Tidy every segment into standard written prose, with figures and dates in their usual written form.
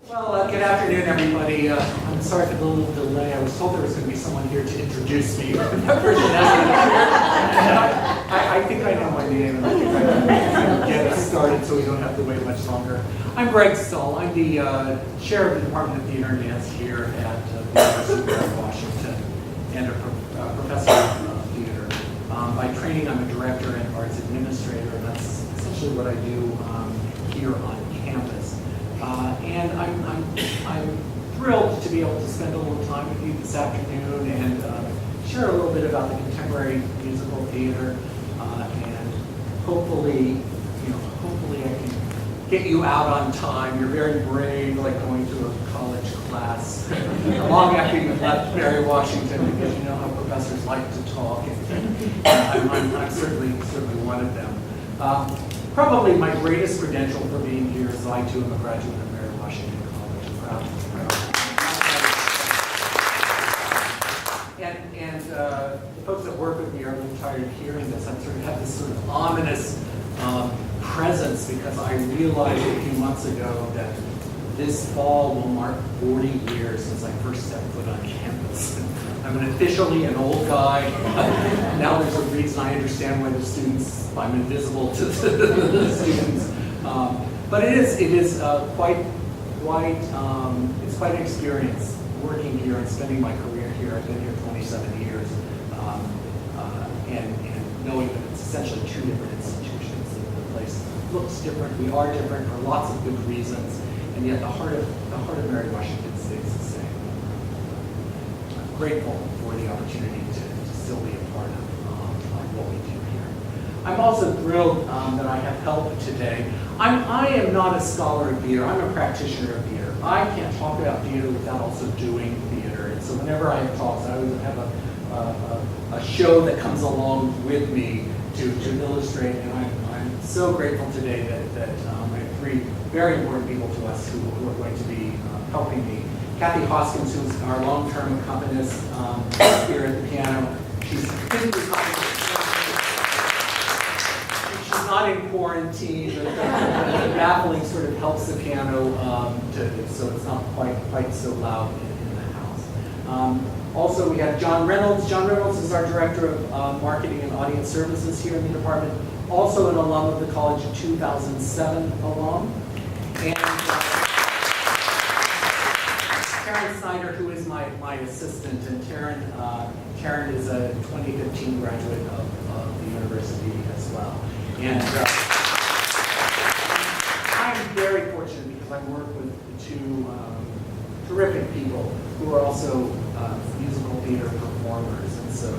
Well, good afternoon, everybody. I'm sorry for the little delay. I was told there was going to be someone here to introduce me. That person hasn't appeared. I think I know my name, and I think I can get us started so we don't have to wait much longer. I'm Gregg. I'm the chair of the Department of Theater and Dance here at the University of Washington, and a professor of theater. By training, I'm a director and arts administrator, and that's essentially what I do here on campus. And I'm thrilled to be able to spend a little time with you this afternoon and share a little bit about the contemporary musical theater, and hopefully I can get you out on time. You're very brave, like going to a college class long after you've left Mary Washington, because you know how professors like to talk, and I'm certainly one of them. Probably my greatest credential for being here is I too am a graduate of Mary Washington College. I'm proud. And the folks that work with me are a little tired of hearing this. I sort of have this sort of ominous presence, because I realized a few months ago that this fall will mark 40 years since I first stepped foot on campus. I'm officially an old guy. Now there's a reason I understand why the students, I'm invisible to the students. But it is quite an experience working here and spending my career here. I've been here 27 years, and knowing that it's essentially two different institutions. The place looks different. We are different for lots of good reasons, and yet the heart of Mary Washington stays the same. I'm grateful for the opportunity to still be a part of what we do here. I'm also thrilled that I have help today. I am not a scholar of theater. I'm a practitioner of theater. I can't talk about theater without also doing theater. And so whenever I have talks, I always have a show that comes along with me to illustrate. And I'm so grateful today that I have three very important people to us who are going to be helping me. Kathy Hoskins, who's our long-term accompanist here at the piano. She's not in quarantine. The baffling sort of helps the piano so it's not quite so loud in the house. Also, we have John Reynolds. John Reynolds is our director of marketing and audience services here in the department. Also an alum of the college, 2007 alum. And Taryn Snyder, who is my assistant, and Taryn is a 2015 graduate of the university as well. And I'm very fortunate because I work with two terrific people who are also musical theater performers, and so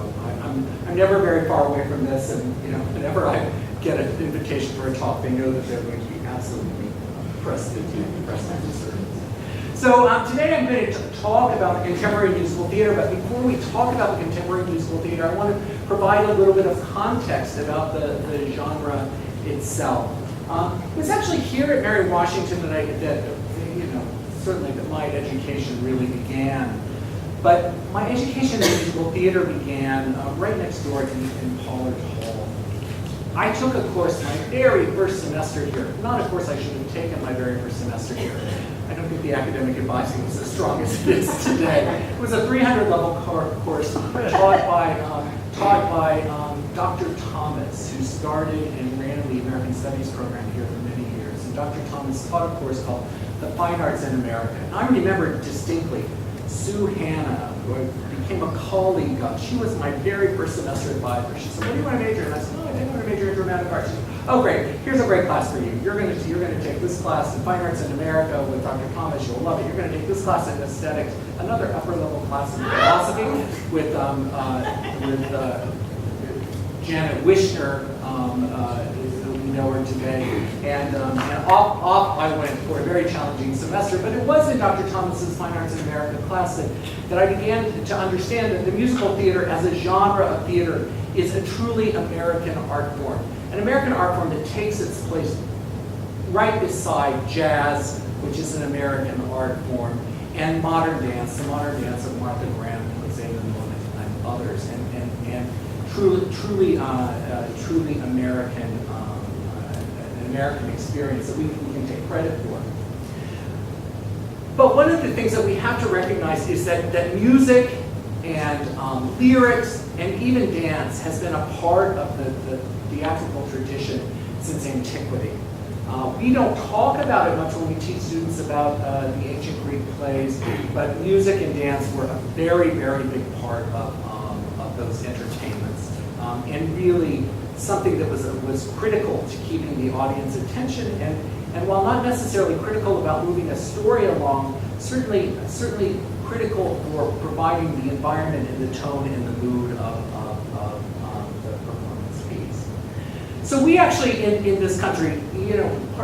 I'm never very far away from this. And whenever I get an invitation for a talk, they know that they're going to be absolutely pressed into service. So today I'm going to talk about the contemporary musical theater, but before we talk about the contemporary musical theater, I want to provide a little bit of context about the genre itself. It was actually here at Mary Washington that certainly that my education really began. But my education in musical theater began right next door in Pollard Hall. I took a course my very first semester here, not a course I should have taken my very first semester here. I don't think the academic advising was as strong as it is today. It was a 300-level course taught by Dr. Thomas, who started and ran the American Studies program here for many years. And Dr. Thomas taught a course called The Fine Arts in America. And I remember distinctly Sue Hanna, who became a colleague of. She was my very first semester advisor. She said, "What do you want to major in?" I said, "Oh, I think I want to major in dramatic arts." She said, "Oh, great. Here's a great class for you. You're going to take this class in Fine Arts in America with Dr. Thomas. You'll love it. You're going to take this class in aesthetics, another upper-level class in philosophy with Janet Wishner, who we know her today." And off I went for a very challenging semester. But it was in Dr. Thomas's Fine Arts in America class that I began to understand that the musical theater as a genre of theater is a truly American art form. An American art form that takes its place right beside jazz, which is an American art form, and modern dance, the modern dance of Martha Graham, Alexander Milne, and others, and truly American, an American experience that we can take credit for. But one of the things that we have to recognize is that music and lyrics and even dance has been a part of the theatrical tradition since antiquity. We don't talk about it much when we teach students about the ancient Greek plays, but music and dance were a very, very big part of those entertainments. And really something that was critical to keeping the audience attention, and while not necessarily critical about moving a story along, certainly critical for providing the environment and the tone and the mood of the performance piece. So we actually, in this country,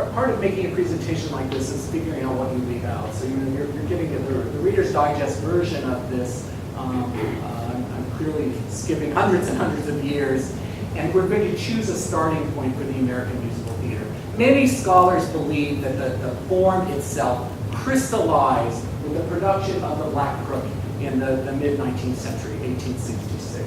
part of making a presentation like this is figuring out what you leave out. So you're getting the Reader's Digest version of this. I'm clearly skipping hundreds and hundreds of years, and we're going to choose a starting point for the American musical theater. Many scholars believe that the form itself crystallized with the production of the Black Crook in the mid-19th century, 1866.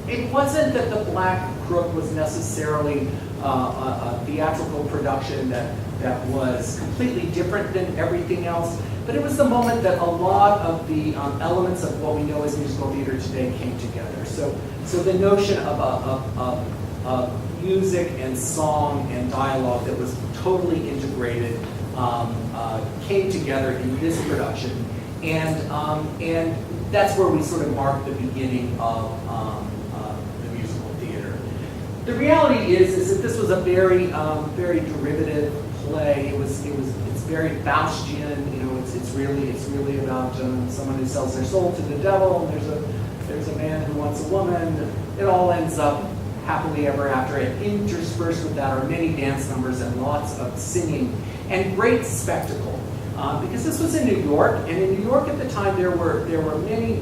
It wasn't that the Black Crook was necessarily a theatrical production that was completely different than everything else, but it was the moment that a lot of the elements of what we know as musical theater today came together. So the notion of music and song and dialogue that was totally integrated came together in this production, and that's where we sort of mark the beginning of the musical theater. The reality is that this was a very derivative play. It's very Faustian. It's really about someone who sells their soul to the devil, and there's a man who wants a woman. It all ends up happily ever after. And interspersed with that are many dance numbers and lots of singing and great spectacle. Because this was in New York, and in New York at the time there were many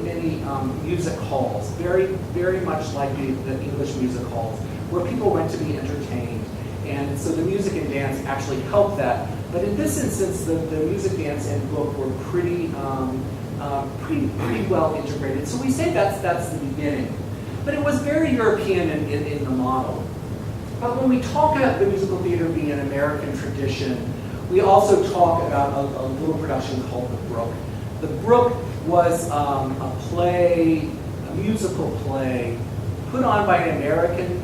music halls, very much like the English music halls, where people went to be entertained. And so the music and dance actually helped that. But in this instance, the music, dance, and book were pretty well integrated. So we say that's the beginning. But it was very European in the model. But when we talk about the musical theater being an American tradition, we also talk about a little production called The Brook. The Brook was a play, a musical play, put on by an American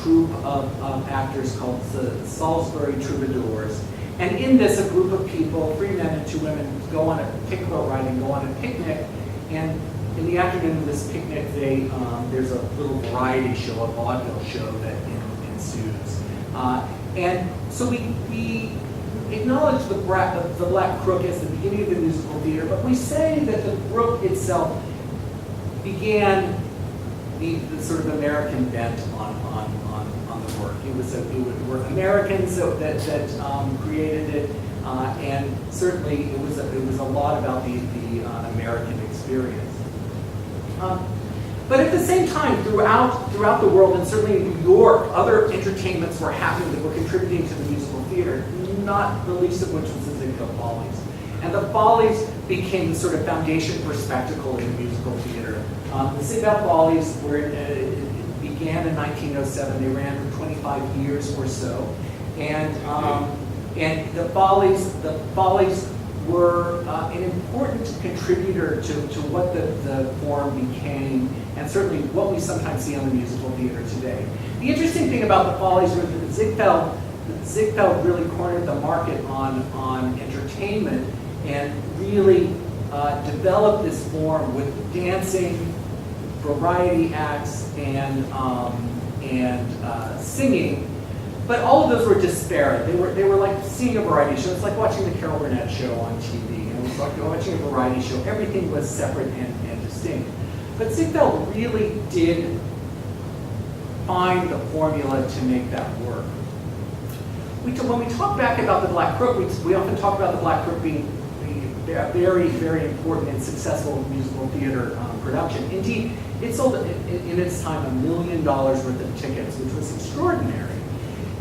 troupe of actors called the Salisbury Troubadours. And in this, a group of people, 3 men and 2 women, go on a picnic ride and go on a picnic. And in the afternoon of this picnic, there's a little variety show, a vaudeville show that ensues. And so we acknowledge the Black Crook as the beginning of the musical theater, but we say that the Brook itself began the sort of American bent on the work. It were Americans that created it, and certainly it was a lot about the American experience. But at the same time, throughout the world, and certainly in New York, other entertainments were happening that were contributing to the musical theater, not the least of which was the Ziegfeld Follies. And the Follies became the sort of foundation for spectacle in the musical theater. The Ziegfeld Follies it began in 1907. They ran for 25 years or so. And the Follies were an important contributor to what the form became, and certainly what we sometimes see on the musical theater today. The interesting thing about the Follies was that Ziegfeld really cornered the market on entertainment and really developed this form with dancing, variety acts, and singing. But all of those were disparate. They were like seeing a variety show. It's like watching the Carol Burnett show on TV. It was like watching a variety show. Everything was separate and distinct. But Ziegfeld really did find the formula to make that work. When we talk back about the Black Crook, we often talk about the Black Crook being a very, very important and successful musical theater production. Indeed, it sold in its time $1 million worth of tickets, which was extraordinary.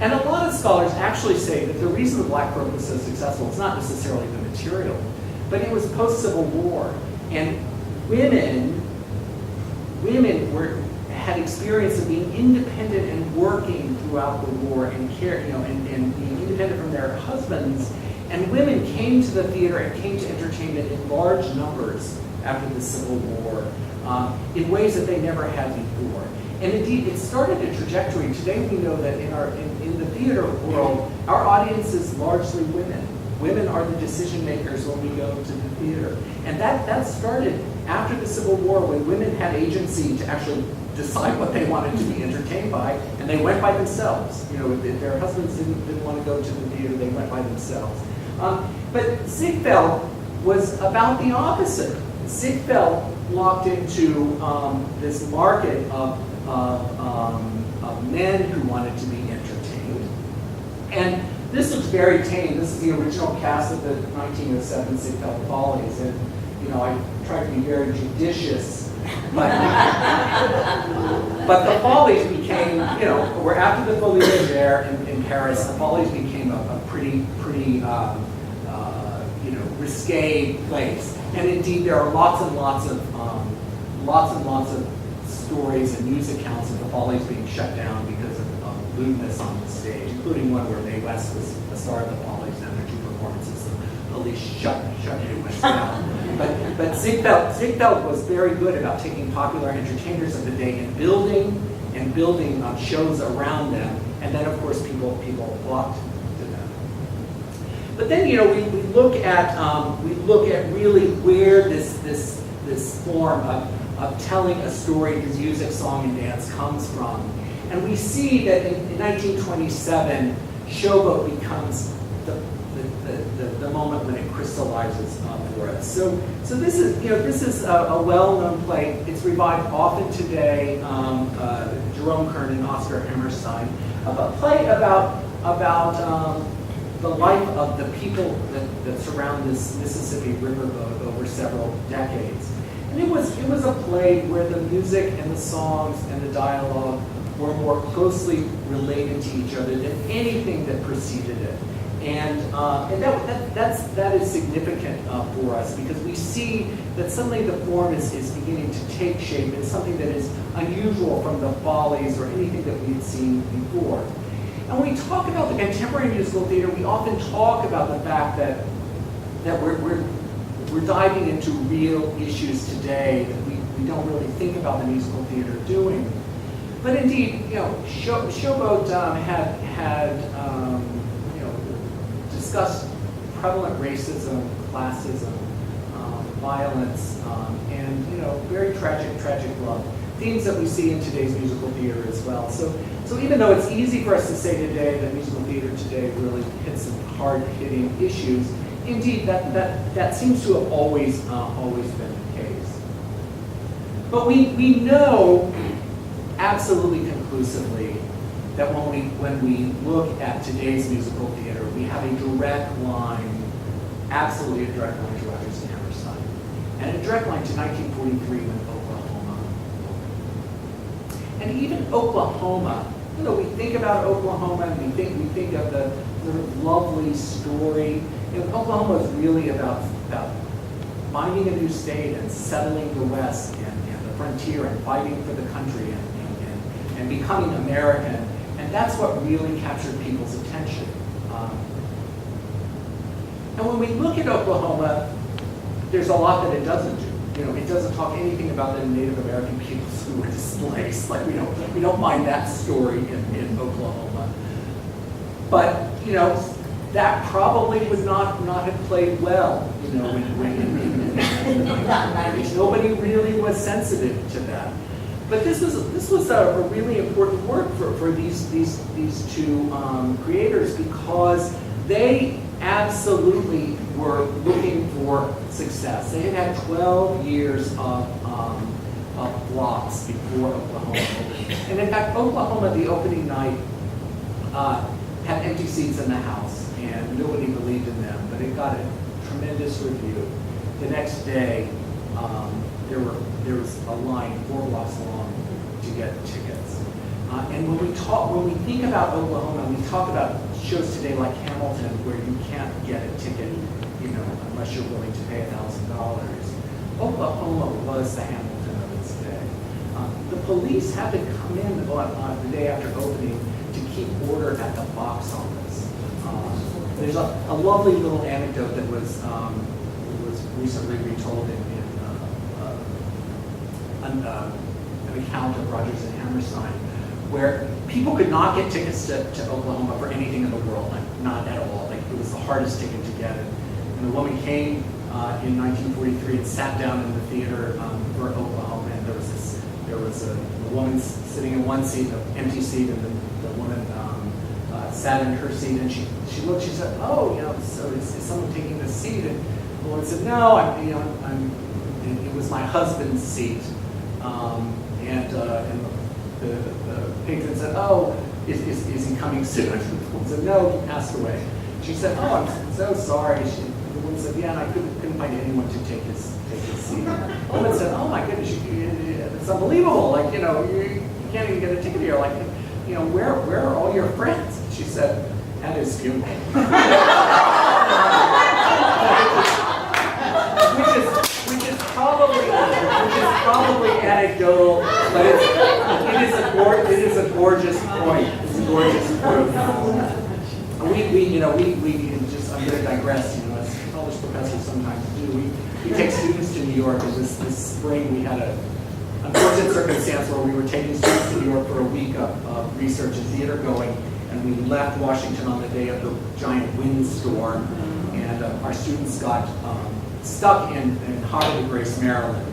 And a lot of scholars actually say that the reason the Black Crook was so successful is not necessarily the material, but it was post-Civil War, and women had experience of being independent and working throughout the war and being independent from their husbands, And women came to the theater and came to entertainment in large numbers after the Civil War in ways that they never had before. And indeed, it started a trajectory. Today we know that in the theater world, our audience is largely women. Women are the decision makers when we go to the theater. And that started after the Civil War, when women had agency to actually decide what they wanted to be entertained by, and they went by themselves. You know, if their husbands didn't want to go to the theater, they went by themselves. But Ziegfeld was about the opposite. Ziegfeld locked into this market of men who wanted to be entertained. And this looks very tame. This is the original cast of the 1907 Ziegfeld Follies. And, you know, I tried to be very judicious. But the Follies became, you know, we're after the Folie Légère in Paris. The Follies became a pretty you know, risque place. And indeed, there are lots and lots of stories and news accounts of the Follies being shut down because of lewdness on the stage, including one where Mae West was the star of the Follies, and after 2 performances, the police shut Mae West down. But Ziegfeld was very good about taking popular entertainers of the day and building shows around them, and then of course people flocked to them. But then, you know, we look at really where this form of telling a through music, song, and dance comes from. And we see that in 1927, showboat becomes the moment when it crystallizes for us. So this is a well-known play. It's revived often today. Jerome Kern and Oscar Hammerstein, a play about the life of the people that surround this Mississippi riverboat over several decades. And it was a play where the music and the songs and the dialogue were more closely related to each other than anything that preceded it. And that is significant for us, because we see that suddenly the form is beginning to take shape. It's something that is unusual from the Follies or anything that we had seen before. And when we talk about the contemporary musical theater, we often talk about the fact that we're diving into real issues today that we don't really think about the musical theater doing. But indeed, you know, Showboat had discussed prevalent racism, classism, violence, and, you know, very tragic love. Themes that we see in today's musical theater as well. So even though it's easy for us to say today that musical theater today really hits some hard-hitting issues, indeed, that seems to have always been the case. But we know absolutely conclusively that when we look at today's musical theater, we have a direct line, absolutely a direct line to Rodgers and Hammerstein, and a direct line to 1943 when Oklahoma opened. And even Oklahoma, you know, we think about Oklahoma and we think of the sort of lovely story. You know, Oklahoma is really about finding a new state and settling the West and the frontier and fighting for the country and becoming American. And that's what really captured people's attention. And when we look at Oklahoma, there's a lot that it doesn't do. You know, it doesn't talk anything about the Native American peoples who were displaced. Like, we don't find that story in Oklahoma. But, you know, that probably would not have played well, you know, in the 1990s. Nobody really was sensitive to that. But this was a really important work for these two creators, because they absolutely were looking for success. They had 12 years of blocks before Oklahoma opened. And in fact, Oklahoma, the opening night, had empty seats in the house, and nobody believed in them, but it got a tremendous review. The next day, there was a line 4 blocks long to get tickets. And when we think about Oklahoma, we talk about shows today like Hamilton, where you can't get a ticket, you know, unless you're willing to pay $1,000. Oklahoma was the Hamilton of its day. The police had to come in on the day after opening to keep order at the box office. There's a lovely little anecdote that was recently retold in an account of Rodgers and Hammerstein, where people could not get tickets to Oklahoma for anything in the world, like not at all. Like it was the hardest ticket to get. And the woman came in 1943 and sat down in the theater for Oklahoma, and there was a woman sitting in one seat, an empty seat, and the woman sat in her seat, and she looked. She said, "Oh, so is someone taking this seat?" And the woman said, "No, it was my husband's seat." And the patron said, "Oh, is he coming soon?" The woman said, "No, he passed away." She said, "Oh, I'm so sorry." The woman said, "Yeah, and I couldn't find anyone to take his seat." The woman said, "Oh my goodness, it's unbelievable. Like, you can't even get a ticket here. Like, where are all your friends?" She said, "At his funeral." which is probably anecdotal, but it is a gorgeous point. It's a gorgeous point. I'm going to digress. As college professors sometimes do, we take students to New York. And this spring we had an unfortunate circumstance where we were taking students to New York for a week of research and theater going, and we left Washington on the day of the giant windstorm, and our students got stuck in Havre de Grace, Maryland.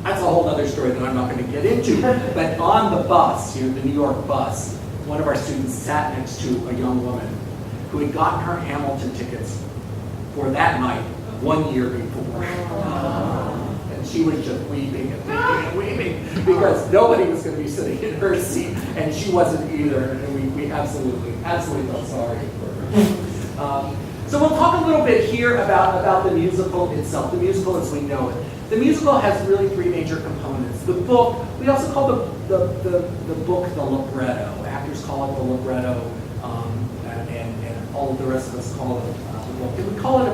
That's a whole other story that I'm not going to get into. But on the bus, the New York bus, one of our students sat next to a young woman who had gotten her Hamilton tickets for that night 1 year before. And she was just weeping and weeping because nobody was going to be sitting in her seat, and she wasn't either. And we absolutely felt sorry for her. So we'll talk a little bit here about the musical itself, the musical as we know it. The musical has really three major components. The book, we also call the book the libretto. Actors call it the libretto, and all of the rest of us call it the book. And we call it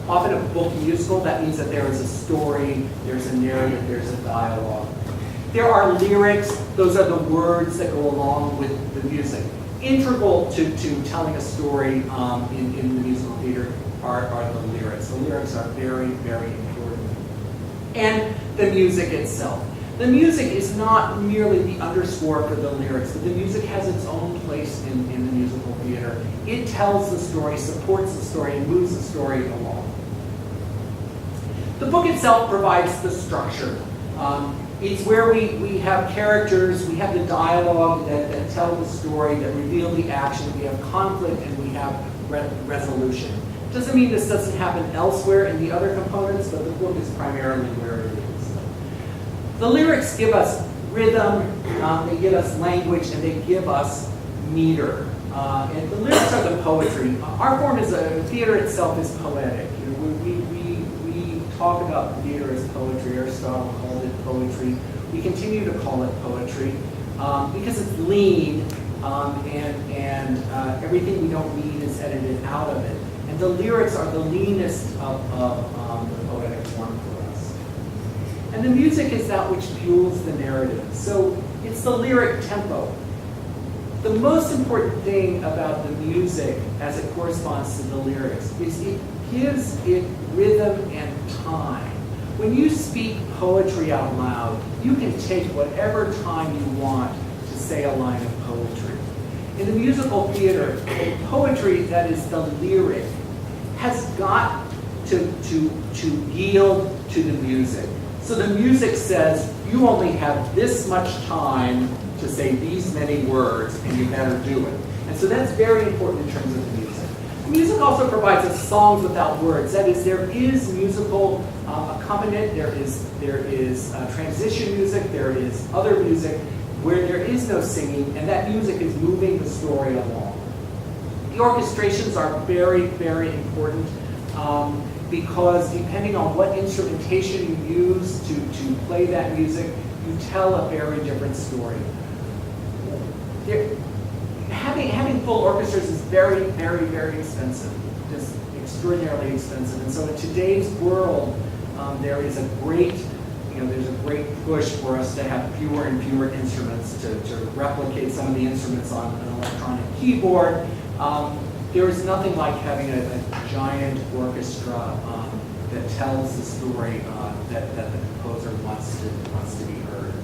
often a book musical. That means that there is a story, there's a narrative, there's a dialogue. There are lyrics. Those are the words that go along with the music. Integral to telling a story in the musical theater are the lyrics. The lyrics are very, very important. And the music itself. The music is not merely the underscore for the lyrics, but the music has its own place in the musical theater. It tells the story, supports the story, and moves the story along. The book itself provides the structure. It's where we have characters, we have the dialogue that tell the story, that reveal the action, we have conflict, and we have resolution. Doesn't mean this doesn't happen elsewhere in the other components, but the book is primarily where it is. The lyrics give us rhythm, they give us language, and they give us meter. And the lyrics are the poetry. Our form is theater itself is poetic. We talk about theater as poetry. Aristotle called it poetry. We continue to call it poetry because it's lean, and everything we don't need is edited out of it. And the lyrics are the leanest of the poetic form for us. And the music is that which fuels the narrative. So it's the lyric tempo. The most important thing about the music as it corresponds to the lyrics is it gives it rhythm and time. When you speak poetry out loud, you can take whatever time you want to say a line of poetry. In the musical theater, poetry that is the lyric has got to yield to the music. So the music says, you only have this much time to say these many words, and you better do it. And so that's very important in terms of the music. The music also provides us songs without words. That is, there is musical accompaniment, there is transition music, there is other music where there is no singing, and that music is moving the story along. The orchestrations are very, very important because depending on what instrumentation you use to play that music, you tell a very different story. Having full orchestras is very, very, very expensive, just extraordinarily expensive. And so in today's world, there is a great push for us to have fewer and fewer instruments to replicate some of the instruments on an electronic keyboard. there is nothing like having a giant orchestra that tells the story that the composer wants to be heard.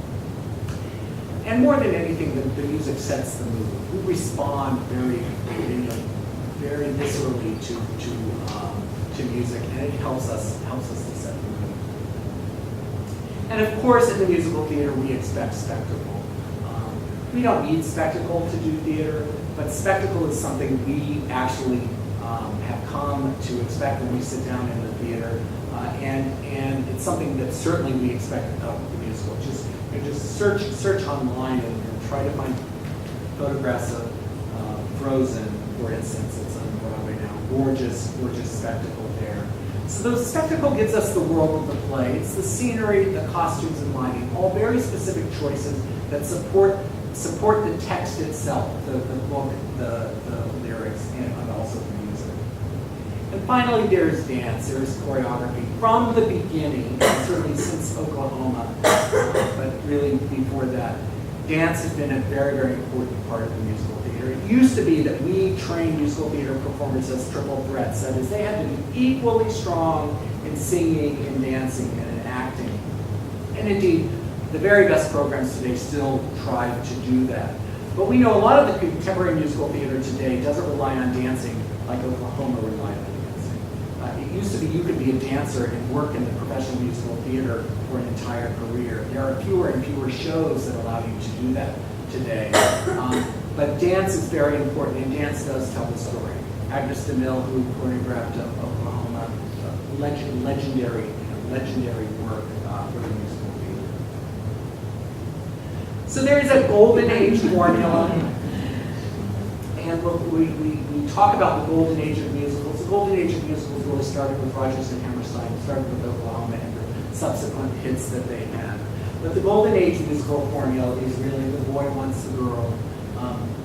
And more than anything, the music sets the mood. We respond very viscerally to music, and it helps us to set the mood. And of course, in the musical theater, we expect spectacle. We don't need spectacle to do theater, but spectacle is something we actually have come to expect when we sit down in the theater, and it's something that certainly we expect of the musical. Just search online and try to find photographs of Frozen, for instance. It's on Broadway now. Gorgeous spectacle there. So the spectacle gives us the world of the play. It's the scenery, the costumes, and lighting, all very specific choices that support the text itself, the book, the lyrics, and also the music. And finally, there's dance, there's choreography. From the beginning, certainly since Oklahoma, but really before that, dance has been a very, very important part of the musical theater. It used to be that we trained musical theater performers as triple threats. That is, they had to be equally strong in singing, in dancing, and in acting. And indeed, the very best programs today still try to do that. But we know a lot of the contemporary musical theater today doesn't rely on dancing like Oklahoma relied on dancing. It used to be you could be a dancer and work in the professional musical theater for an entire career. There are fewer and fewer shows that allow you to do that today. But dance is very important, and dance does tell the story. Agnes DeMille, who choreographed Oklahoma, legendary work for the musical theater. So there is a golden age formula, and we talk about the golden age of musicals. The golden age of musicals really started with Rodgers and Hammerstein, started with Oklahoma and the subsequent hits that they had. But the golden age musical formula is really the boy wants the girl,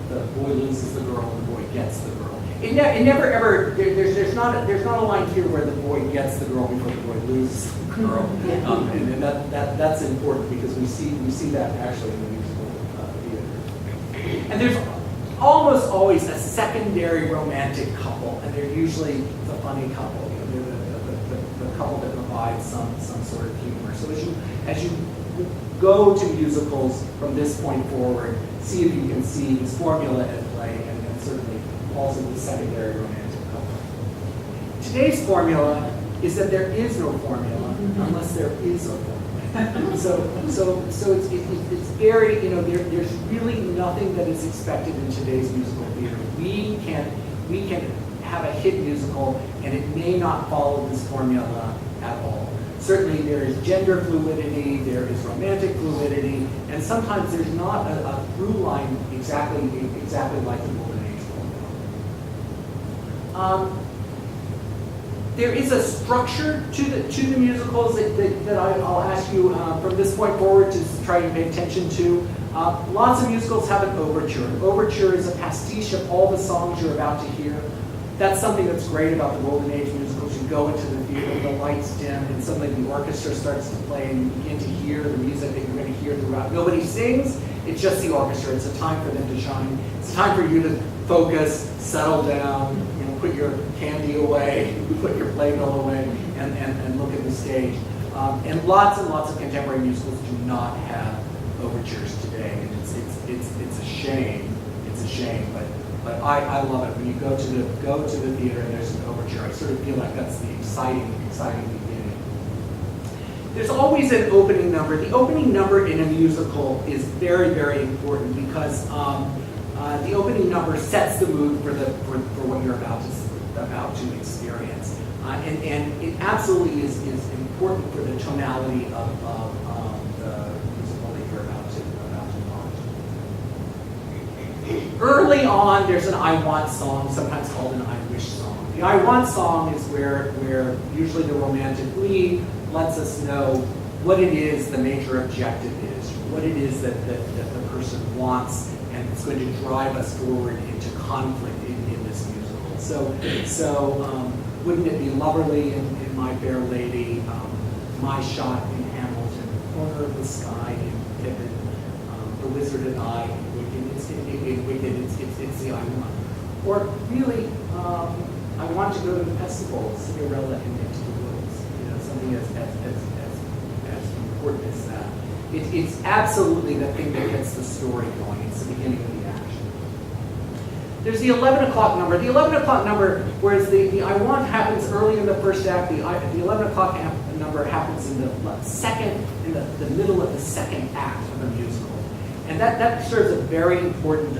the boy loses the girl, and the boy gets the girl. It never ever, there's not a line here where the boy gets the girl before the boy loses the girl. And that's important because we see that actually in the musical theater. And there's almost always a secondary romantic couple, and they're usually the funny couple. They're the couple that provides some sort of humor. So as you go to musicals from this point forward, see if you can see this formula at play, and certainly also the secondary romantic couple. Today's formula is that there is no formula unless there is a formula. So it's very, there's really nothing that is expected in today's musical theater. We can have a hit musical and it may not follow this formula at all. Certainly there is gender fluidity, there is romantic fluidity, and sometimes there's not a through line exactly like the Golden Age formula. There is a structure to the musicals that I'll ask you from this point forward to try to pay attention to. Lots of musicals have an overture. An overture is a pastiche of all the songs you're about to hear. That's something that's great about the Golden Age musicals. You go into the theater, the lights dim, and suddenly the orchestra starts to play, and you begin to hear the music that you're going to hear throughout. Nobody sings, it's just the orchestra. It's a time for them to shine. It's a time for you to focus, settle down, put your candy away, put your Playbill away, and look at the stage. And lots of contemporary musicals do not have overtures today, and it's a shame. It's a shame, but I love it. When you go to the theater and there's an overture, I sort of feel like that's the exciting beginning. There's always an opening number. The opening number in a musical is very, very important because the opening number sets the mood for what you're about to experience, and it absolutely is important for the tonality of the musical that you're about to watch. Early on, there's an I want song, sometimes called an I wish song. The I want song is where usually the romantic lead lets us know what it is the major objective is, what it is that the person wants, and it's going to drive us forward into conflict in this musical. So wouldn't it be Loverly in My Fair Lady, My Shot in Hamilton, Corner of the Sky in Pippin, The Wizard and I in Wicked. It's the I want. Or really, I want to go to the festival, Cinderella and Into the Woods. Something as important as that. It's absolutely the thing that gets the story going. It's the beginning of the action. There's the 11 o'clock number. The 11 o'clock number, whereas the I want happens early in the first act, the 11 o'clock number happens in the middle of the second act of a musical. And that serves a very important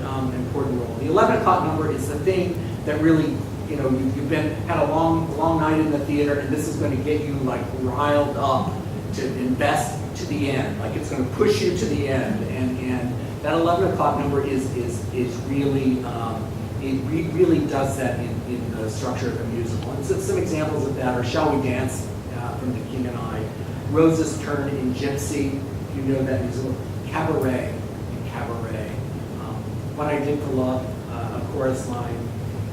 role. The 11 o'clock number is the thing that really, you've had a long night in the theater, and this is going to get you like riled up to invest to the end. Like it's going to push you to the end. And that 11 o'clock number is really, it really does that in the structure of a musical. And so some examples of that are Shall We Dance from The King and I, Rose's Turn in Gypsy, if you know that musical, Cabaret. What I Did for Love, a chorus line,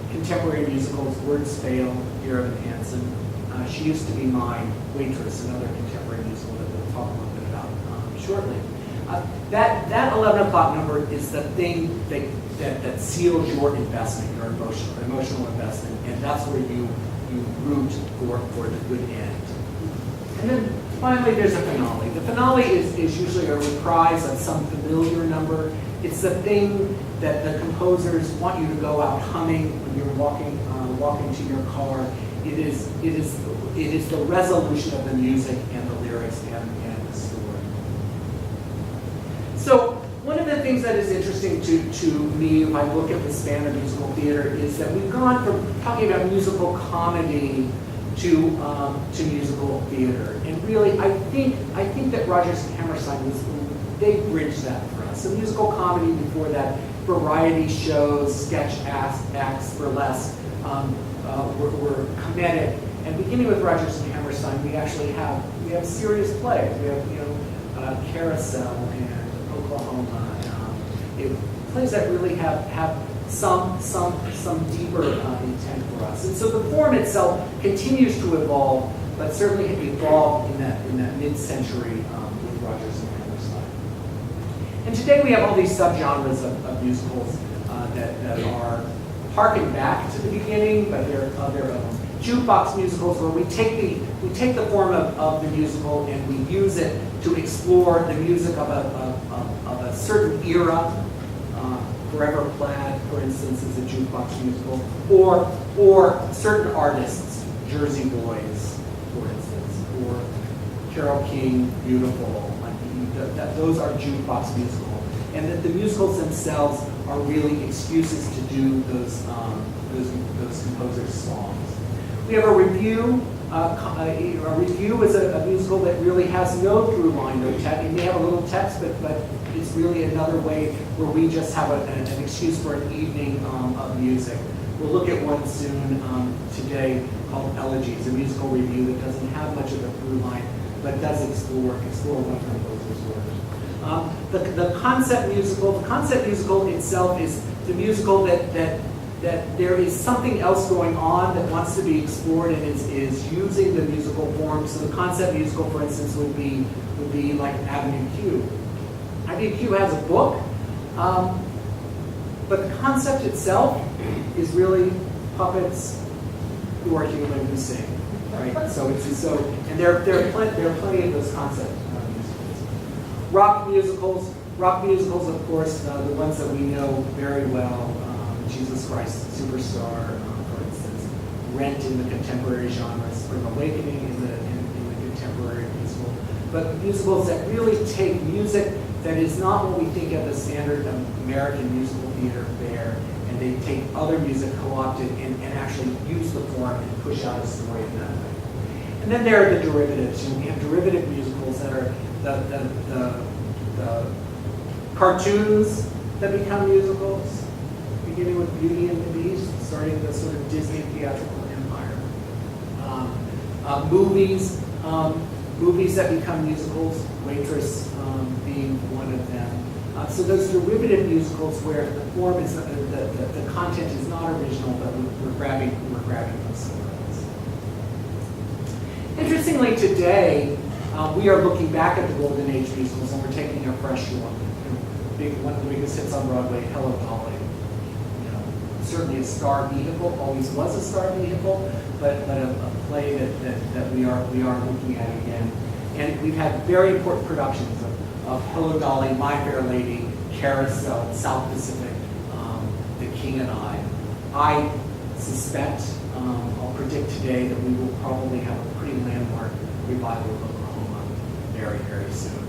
contemporary musicals, Words Fail, Dear Evan Hansen, She Used to Be Mine, Waitress, another contemporary musical that we'll talk a little bit about shortly. That 11 o'clock number is the thing that seals your investment, your emotional investment, and that's where you root for the good end. And then finally, there's a finale. The finale is usually a reprise of some familiar number. It's the thing that the composers want you to go out humming when you're walking to your car. It is the resolution of the music and the lyrics and the story. So one of the things that is interesting to me, if I look at the span of musical theater, is that we've gone from talking about musical comedy to musical theater. And really, I think that Rodgers and Hammerstein they bridged that for us. So musical comedy before that, variety shows, sketch acts, burlesque, were comedic. And beginning with Rodgers and Hammerstein, we actually have serious plays. We have Carousel and Oklahoma. Plays that really have some deeper intent for us. And so the form itself continues to evolve, but certainly it evolved in that mid-century with Rodgers and Hammerstein. And today we have all these subgenres of musicals that are harking back to the beginning, but they're their own. Jukebox musicals, where we take the form of the musical and we use it to explore the music of a certain era. Forever Plaid, for instance, is a jukebox musical, or certain artists, Jersey Boys, for instance, or Carole King, Beautiful. Those are jukebox musicals, and that the musicals themselves are really excuses to do those composers' songs. We have a review. A review is a musical that really has no through line, no text. It may have a little text, but it's really another way where we just have an excuse for an evening of music. We'll look at one soon today called Elegies, a musical review that doesn't have much of a through line, but does explore one composer's work. The concept musical itself is the musical that there is something else going on that wants to be explored and is using the musical form. So the concept musical, for instance, would be like Avenue Q. Avenue Q has a book, but the concept itself is really puppets who are human who sing, right? So and there are plenty of those concept musicals. Rock musicals, of course, the ones that we know very well. Jesus Christ Superstar, for instance, Rent in the contemporary genre, Spring Awakening in the contemporary musical. But musicals that really take music that is not what we think of as standard American musical theater fare, and they take other music, co-opt it, and actually use the form and push out a story in that way. And then there are the derivatives. We have derivative musicals that are the cartoons that become musicals, beginning with Beauty and the Beast, starting the sort of Disney theatrical empire. Movies that become musicals, Waitress being one of them. So those derivative musicals where the form is the content is not original, but we're grabbing from somewhere else. Interestingly, today we are looking back at the Golden Age musicals and we're taking a fresh look. One of the biggest hits on Broadway, Hello Dolly. certainly a star vehicle, always was a star vehicle, but a play that we are looking at again. And we've had very important productions of Hello Dolly, My Fair Lady, Carousel, South Pacific, The King and I suspect, I'll predict today that we will probably have a pretty landmark revival of Oklahoma very, very soon.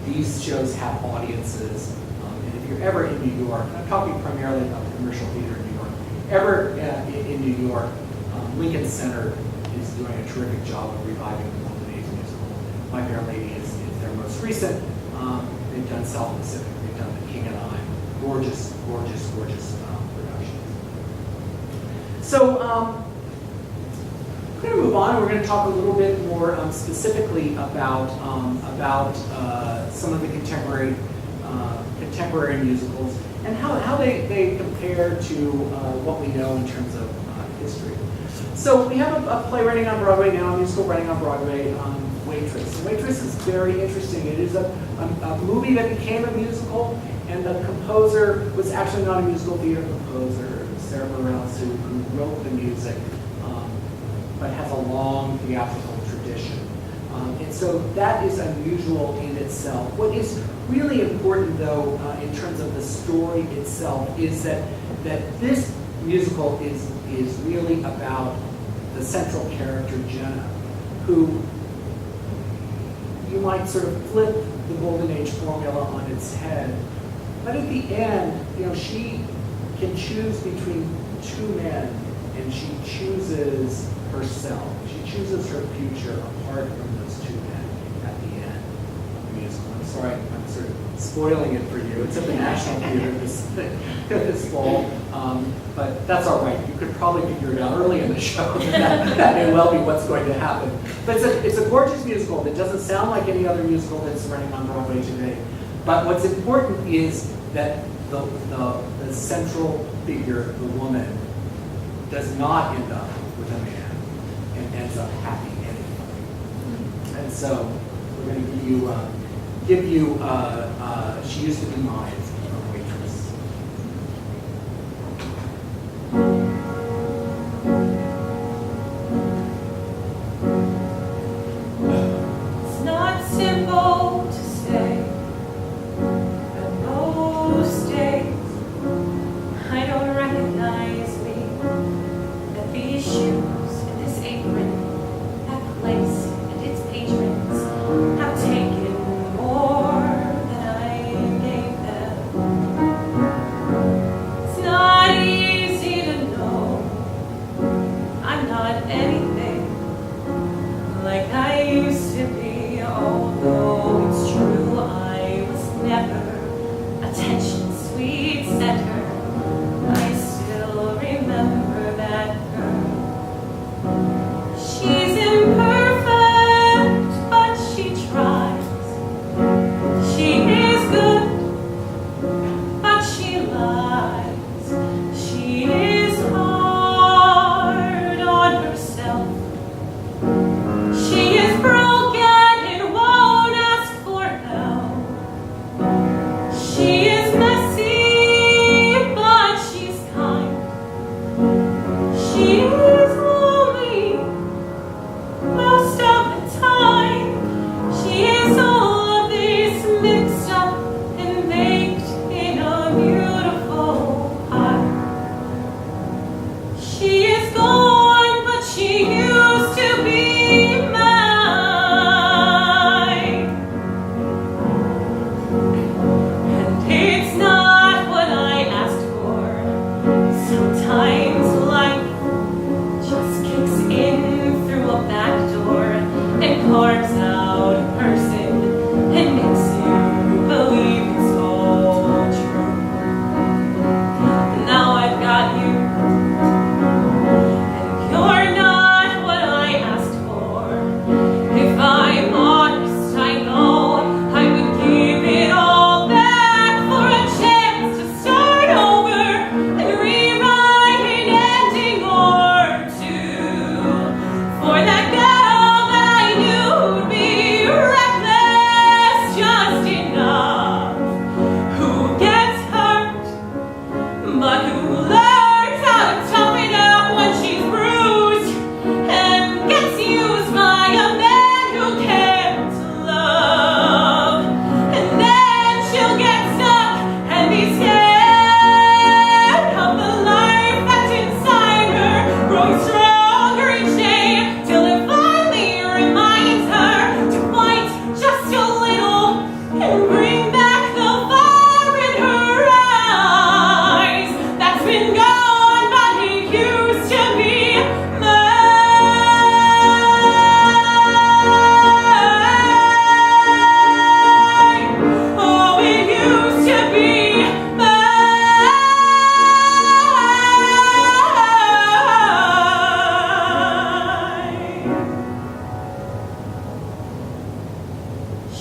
These shows have audiences, and if you're ever in New York, I'm talking primarily about the commercial theater in New York, ever in New York, Lincoln Center is doing a terrific job of reviving the Golden Age musical. My Fair Lady is their most recent. They've done South Pacific, they've done The King and I. Gorgeous, gorgeous, gorgeous productions. So we're going to move on. We're going to talk a little bit more specifically about some of the contemporary musicals and how they compare to what we know in terms of history. So we have a play running on Broadway now, a musical running on Broadway, Waitress. And Waitress is very interesting. It is a movie that became a musical, and the composer was actually not a musical theater composer. It was Sarah Bareilles who wrote the music, but has a long theatrical tradition. And so that is unusual in itself. What is really important, though, in terms of the story itself, is that this musical is really about the central character, Jenna, who you might sort of flip the Golden Age formula on its head. But at the end, she can choose between two men, and she chooses herself. She chooses her future apart from those two men at the end of the musical. I'm sorry, I'm sort of spoiling it for you. It's at the National Theater this fall, but that's all right. You could probably figure it out early in the show. That may well be what's going to happen. But it's a gorgeous musical that doesn't sound like any other musical that's running on Broadway today. But what's important is that the central figure, the woman, does not end up with a man and ends up happy anyway. And so we're going to give you She Used to Be Mine from Waitress. It's not simple to say, but most days I don't recognize me. That these shoes and this apron, that place and its patrons have taken more than I gave them. It's not easy to know I'm not anything like I used to be, although it's true I was never attention sweet center. I still remember that girl. She's imperfect, but she tries. She is good, but she lies. She is hard on herself. She is broken and won't ask for help. She is messy, but she's kind. She is lonely most of the time. She is all of this mixed up and baked in a beautiful pie. She is gone, but she used to be mine. And it's not what I asked for. Sometimes life just kicks in through a back door and carves out a person and makes you believe it's all true. Now I've got you, and you're not what I asked for. If I'm honest, I know I would give it all back for a chance to start over and rewrite an ending or two. For that girl that I knew would be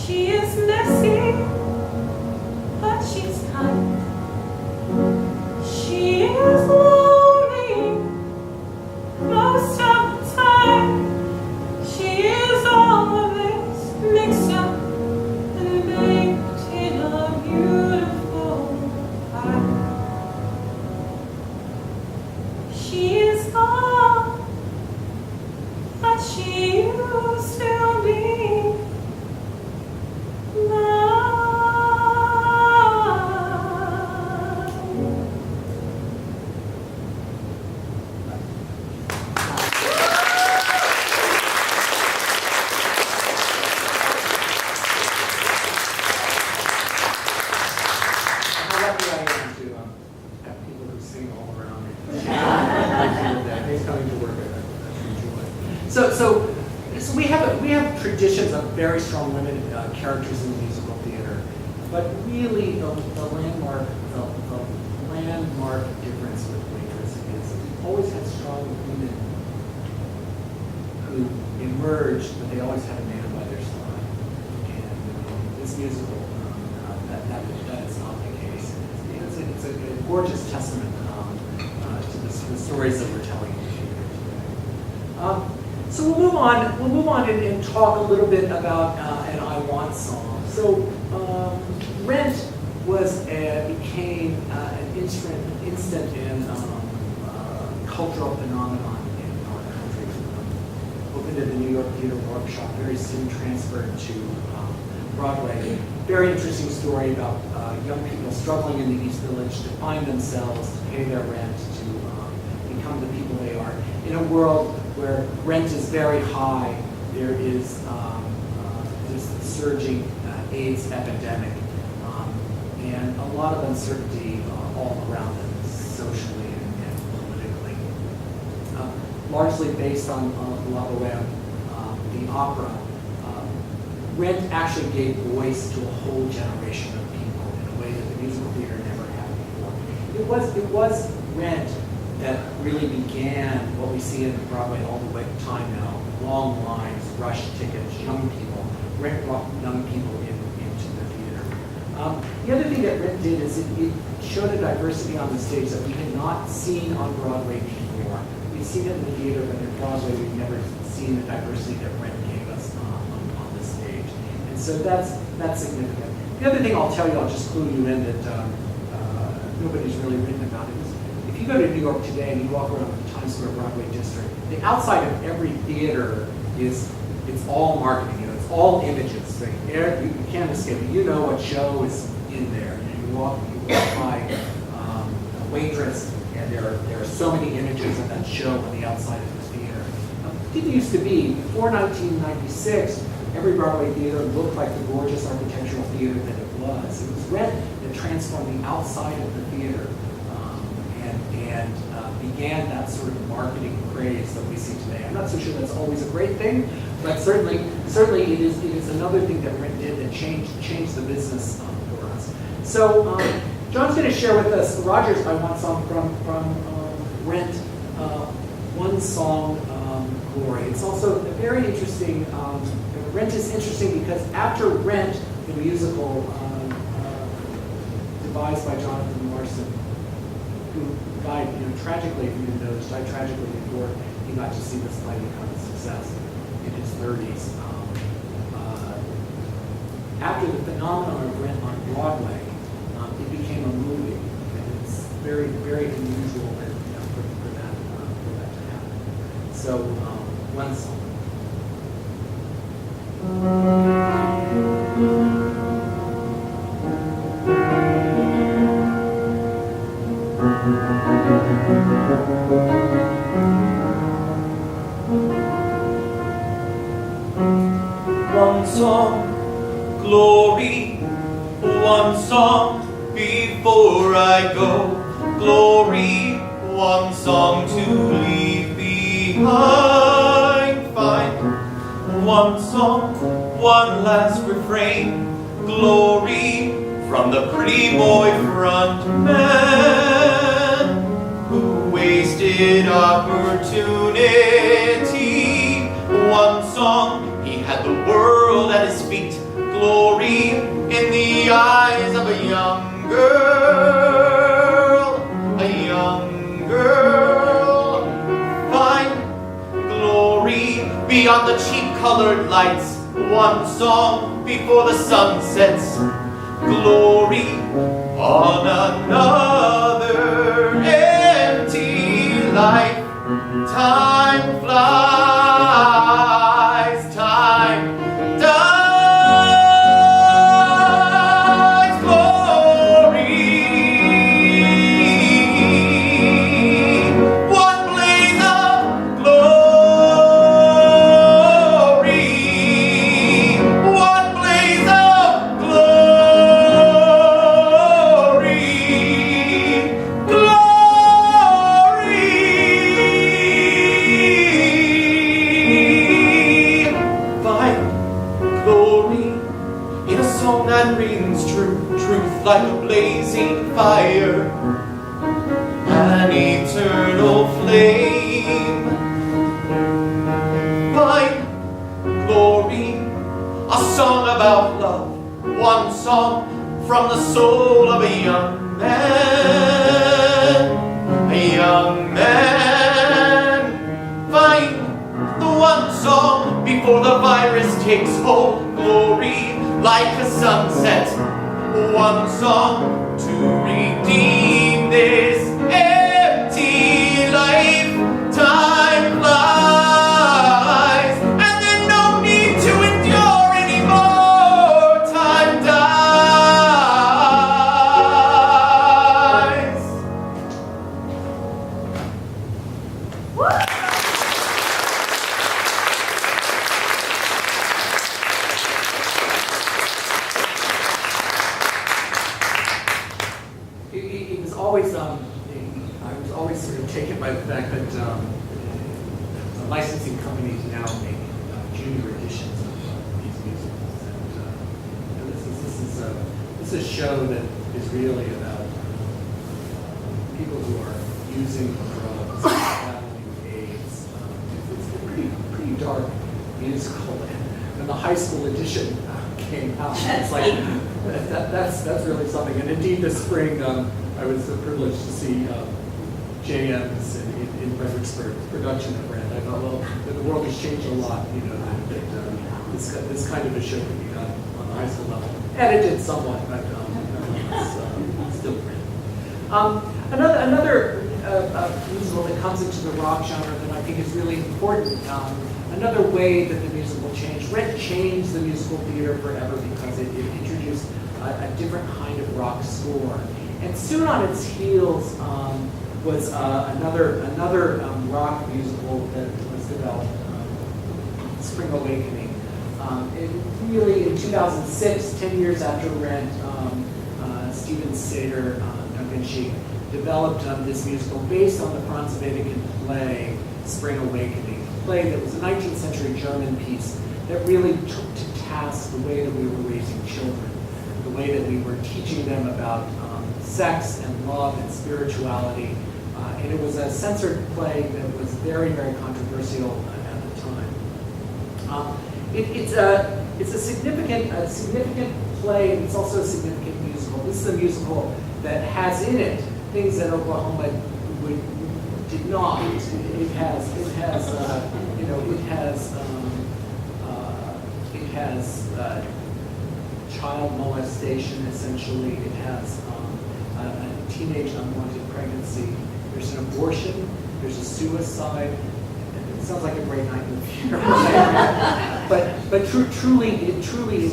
She is messy, but she's kind. She is lonely most of the time. She is all of this mixed up and baked in a beautiful pie. She is gone, but she used to be mine. How lucky I am to have people who sing all around me. He's coming to work at So we have traditions of very strong women characters in the musical theater, but really the landmark difference with Waitress is we've always had strong women who emerged, but they always had a man by their side. And this musical, that is not the case. It's a gorgeous testament to the stories that we're telling here today. So we'll move on and talk a little bit about an I Want song. So Rent became an instant and cultural phenomenon in our country. Opened at the New York Theater Workshop, very soon transferred to Broadway. Very interesting story about young people struggling in the East Village to find themselves, to pay their rent, to become the people they are. In a world where rent is very high, there is this surging AIDS epidemic, and a lot of uncertainty all around them, socially and politically. Largely based on La Boheme, the opera, Rent actually gave voice to a whole generation of people in a way that the musical theater never had before. It was Rent that really began what we see in Broadway all the way to time now. Long lines, rush tickets, young people. Rent brought young people into the theater. The other thing that Rent did is it showed a diversity on the stage that we had not seen on Broadway before. We've seen it in the theater, but in Broadway we've never seen the diversity that Rent gave us on the stage. And so that's significant. The other thing I'll tell you, I'll just clue you in that nobody's really written about it, is if you go to New York today and you walk around the Times Square Broadway district, the outside of every theater it's all marketing. It's all images. Like, you can't escape it. You know what show is in there. You walk by a Waitress, and there are so many images of that show on the outside of the theater. It used to be, before 1996, every Broadway theater looked like the gorgeous architectural theater that it was. It was Rent that transformed the outside of the theater and began that sort of marketing craze that we see today. I'm not so sure that's always a great thing, but certainly it is another thing that Rent did that changed the business for us. So John's going to share with us Roger's I Want song from Rent, one song, Glory. It's also a very interesting, Rent is interesting because after Rent, the musical devised by Jonathan Larson, who died, tragically, if you didn't know this, died tragically before he got to see this mighty kind of success in his 30s. After the phenomenon of Rent on Broadway, it became a movie, and it's very, very unusual for that to happen. So, one song. One song, glory, one song before I go, glory, one song to leave behind, find one song, one last refrain, glory, from the pretty boy front man who wasted opportunity. One song, he had the world at his feet, glory in the eyes of a young girl, a young girl. Find glory beyond the cheap-colored lights, one song before the sun sets. Glory on another empty life. Time flies, time dies. Glory, one blaze of glory, one blaze of glory, glory in a song that rings true, truth like a blazing fire, an eternal flame. Find glory, a song about love, one song from the soul of a young man, a young man. Find the one song before the virus takes hold. Glory like a sunset, one song to redeem this empty life. Time flies, and there's no need to endure anymore. Time dies. It was always, I was always sort of taken by the fact that the licensing companies now make junior editions of these musicals, and this is a show that is really about people who are using drugs, battling AIDS. It's a pretty dark musical, and the high school edition came out. It's like that's really something. And indeed, this spring, I was privileged to see JM's in Fredericksburg production of Rent. I thought, well, the world has changed a lot. You know, that this kind of a show can be done on the high school level, edited somewhat, but it's still great. Another musical that comes into the rock genre that I think is really important. Another way that the musical changed. Rent changed the musical theater forever because it introduced a different kind of rock score. And soon on its heels was another rock musical that was developed, Spring Awakening. It really, in 2006, 10 years after Rent, Steven Sater, Duncan Sheik, developed this musical based on the Franz Wedekind play, Spring Awakening, a play that was a 19th century German piece that really took to task the way that we were raising children, the way that we were teaching them about sex and love and spirituality. And it was a censored play that was very, very controversial at the time. It's a significant play, and it's also a significant musical. This is a musical that has in it things that Oklahoma did not. It has child molestation, essentially. It has a teenage unwanted pregnancy. There's an abortion. There's a suicide. It sounds like a great night in the theater. but truly it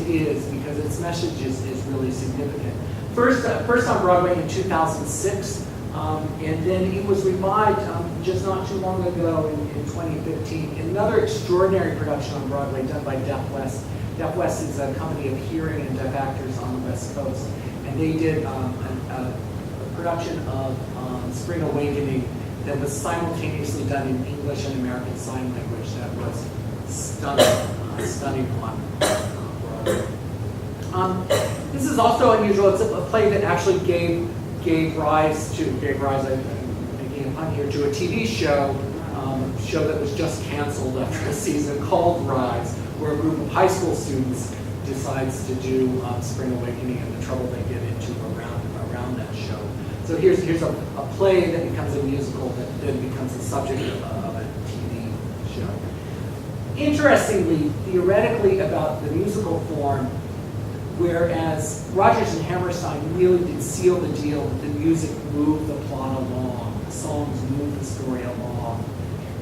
is, because its message is really significant. First on Broadway in 2006, and then it was revived just not too long ago in 2015. Another extraordinary production on Broadway done by Deaf West. Deaf West is a company of hearing and deaf actors on the West Coast, and they did a production of Spring Awakening that was simultaneously done in English and American Sign Language. That was stunning on Broadway. This is also unusual. It's a play that actually gave rise, I'm making a pun here, to a TV show that was just canceled after a season called Rise, where a group of high school students decides to do Spring Awakening and the trouble they get into around that show. So here's a play that becomes a musical that then becomes the subject of a TV show. Interestingly, theoretically about the musical form, whereas Rodgers and Hammerstein really did seal the deal that the music moved the plot along, the songs moved the story along.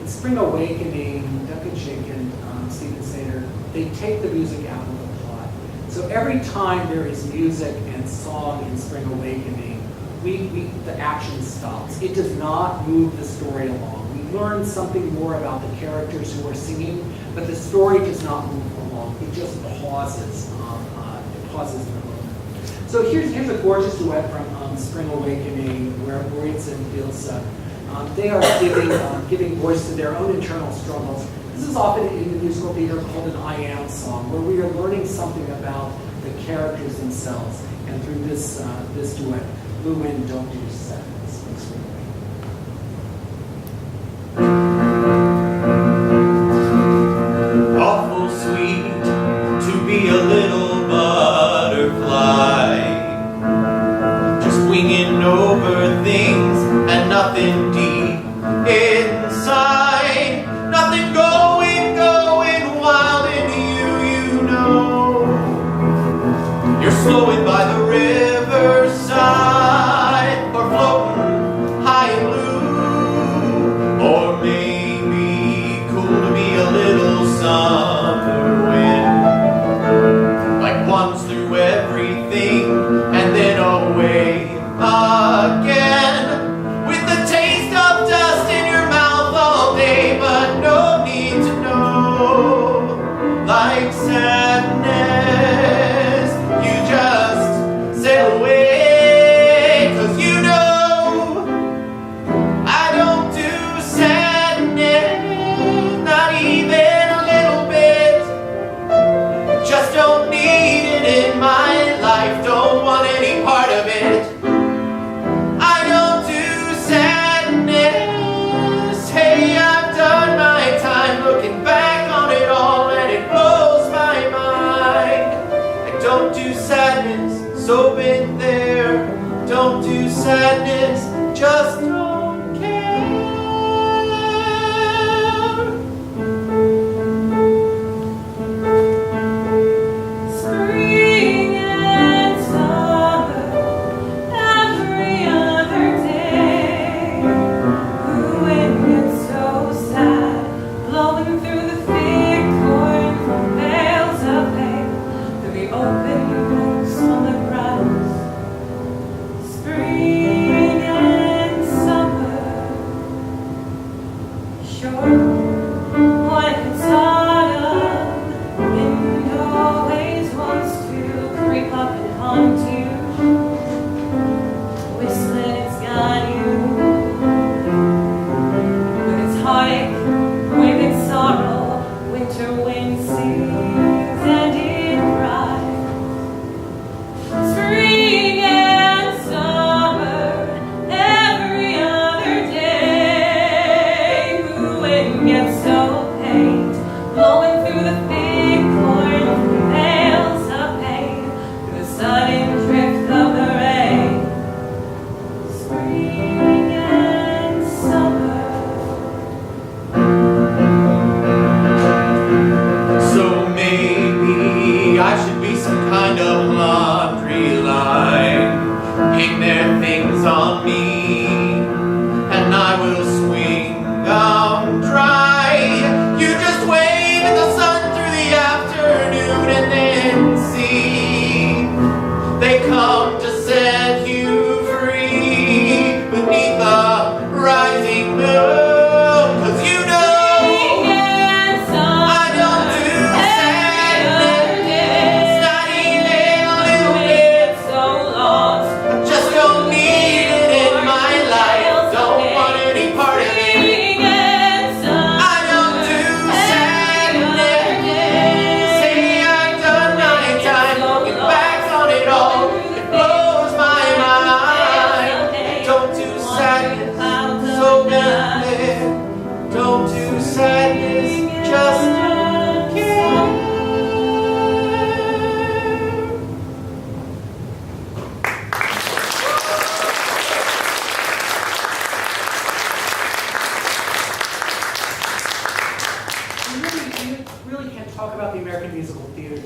In Spring Awakening, Duncan Schick and Stephen Sater, they take the music out of the plot. So every time there is music and song in Spring Awakening, the action stops. It does not move the story along. We learn something more about the characters who are singing, but the story does not move along. It just pauses. It pauses in a moment. So here's a gorgeous duet from Spring Awakening, where Moritz and Ilse, they are giving voice to their own internal struggles. This is often in the musical theater called an I am song, where we are learning something about the characters themselves. And through this duet, Blue Wind, Don't Do Sadness. Spring Awakening. Awful sweet to be a little butterfly, just winging over things and nothing deep inside, nothing going wild in you know. You're flowing by the riverside, or floating high and blue, or maybe cool to be a little summer wind, like once through everything and then away again, with the taste of dust in your mouth all day, but no need to know. Like sadness, you just sail away, 'cause you know I don't do sadness, not even a little bit. Just don't need it in my life, don't want any part of it. I don't do sadness. Hey, I've done my time looking back on it all, and it blows my mind.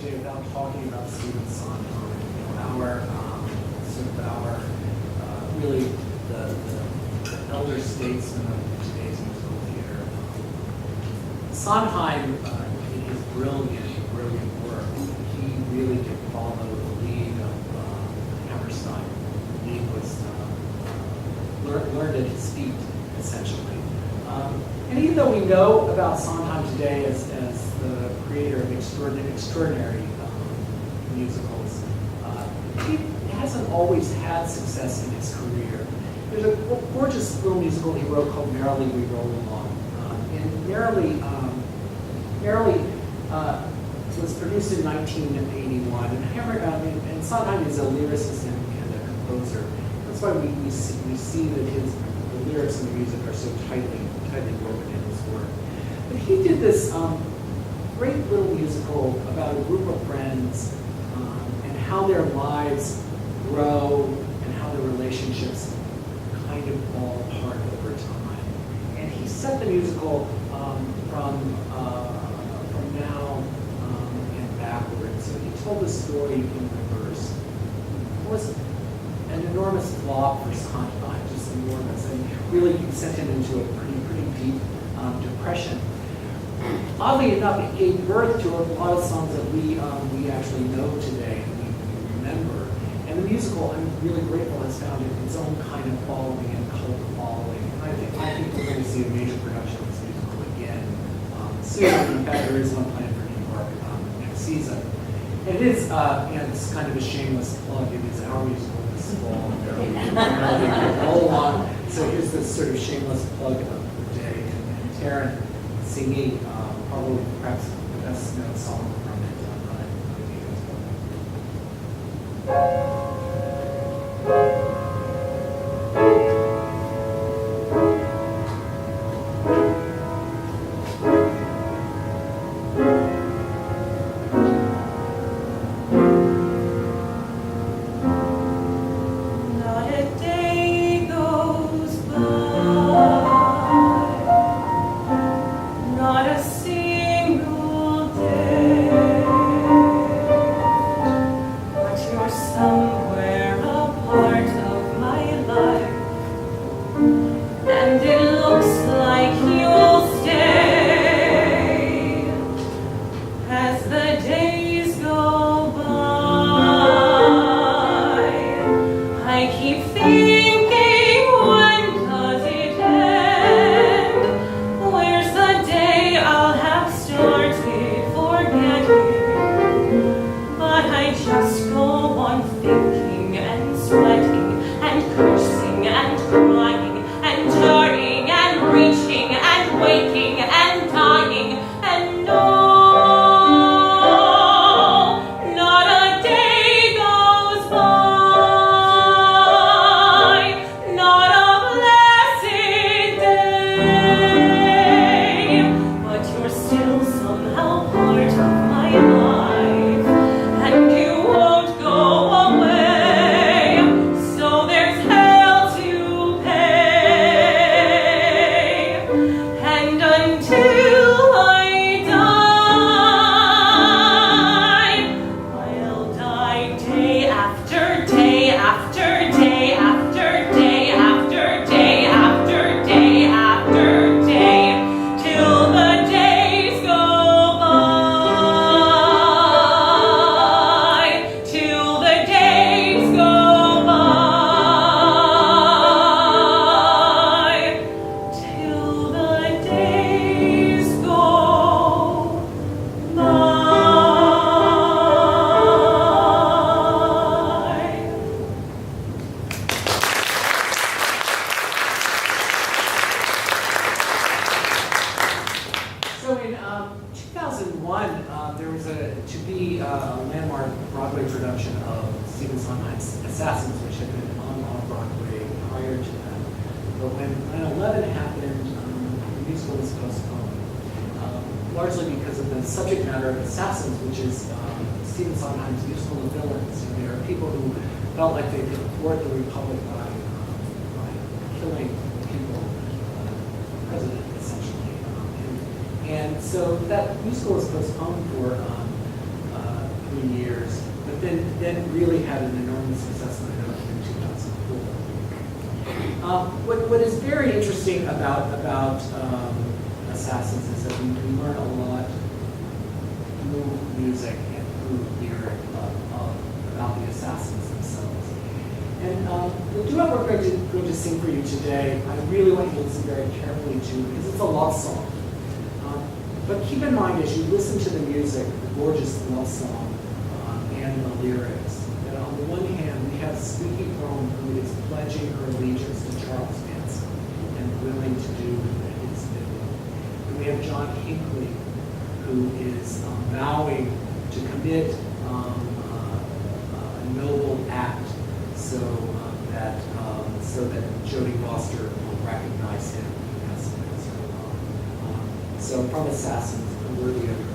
today without talking about Stephen Sondheim, our sort of our really the elder statesman of today's musical theater. Sondheim, in his brilliant work, he really did follow the lead of Hammerstein. He was learned at his feet, essentially. And even though we know about Sondheim today as the creator of extraordinary musicals, he hasn't always had success in his career. There's a gorgeous little musical he wrote called Merrily We Roll Along. And Merrily was produced in 1981. And Sondheim is a lyricist and a composer. That's why we see that the lyrics and the music are so tightly woven in his work. But he did this great little musical about a group of friends and how their lives grow and how their relationships kind of fall apart over time. And he set the musical from now and backwards. So he told the story in reverse. It was an enormous flop for Sondheim, just enormous, and really sent him into a pretty deep depression. Oddly enough, it gave birth to a lot of songs that we actually know today and we remember. And the musical, I'm really grateful, has found its own kind of following and cult following. And I think we're going to see a major production of this musical again soon. In fact, there is one planned for New York next season. And it is, this is kind of a shameless plug. It is our musical this fall. Roll along. So here's this sort of shameless plug of the day. And Taryn singing probably perhaps the best known song from it. Largely because of the subject matter of Assassins, which is Stephen Sondheim's musical of villains. And there are people who felt like they could thwart the Republic by killing people, the president, essentially. And so that musical was postponed for years, but then really had an enormous success in 2004. What is very interesting about Assassins is that we learn a lot through music and through lyric about the Assassins themselves. And the duet we're going to sing for you today, I really want you to listen very carefully to because it's a love song. But keep in mind as you listen to the music, the gorgeous love song and the lyrics, that on the one hand we have Squeaky Chrome who is pledging her allegiance to Charles Manson and willing to do his bidding. And we have John Hinckley who is vowing to commit a noble act so that Jodie Foster will recognize him as her love. So from Assassins, Unworthy of Your Love.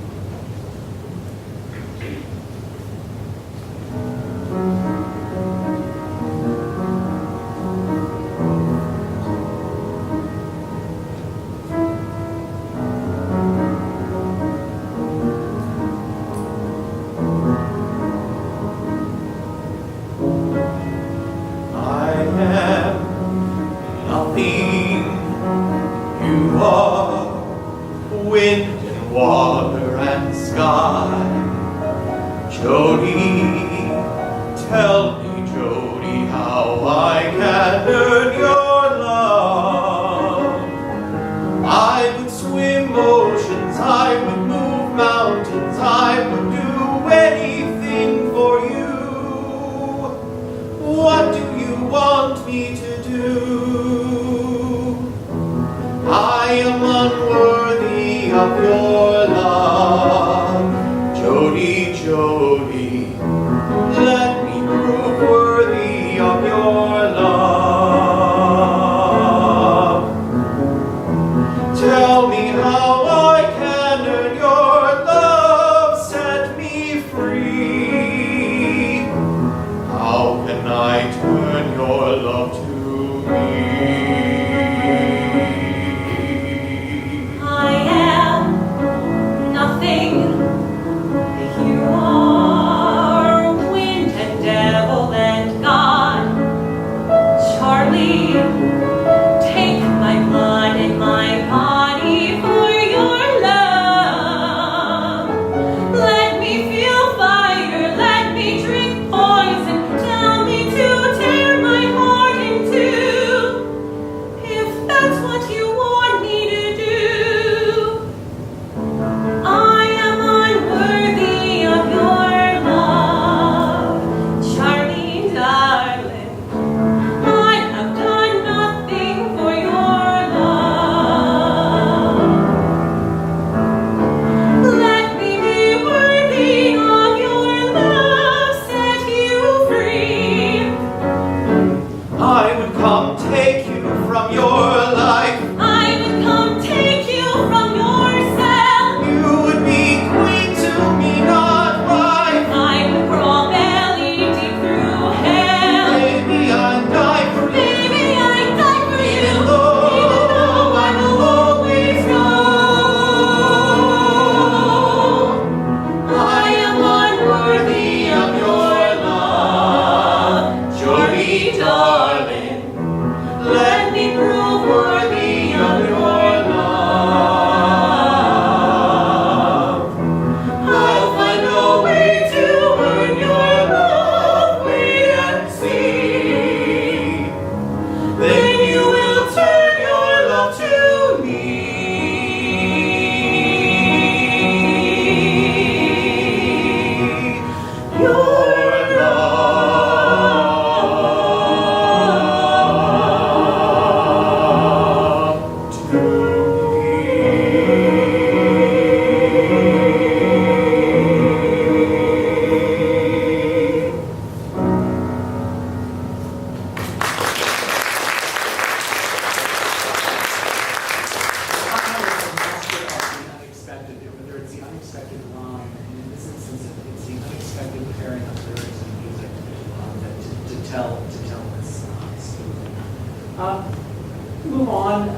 Move on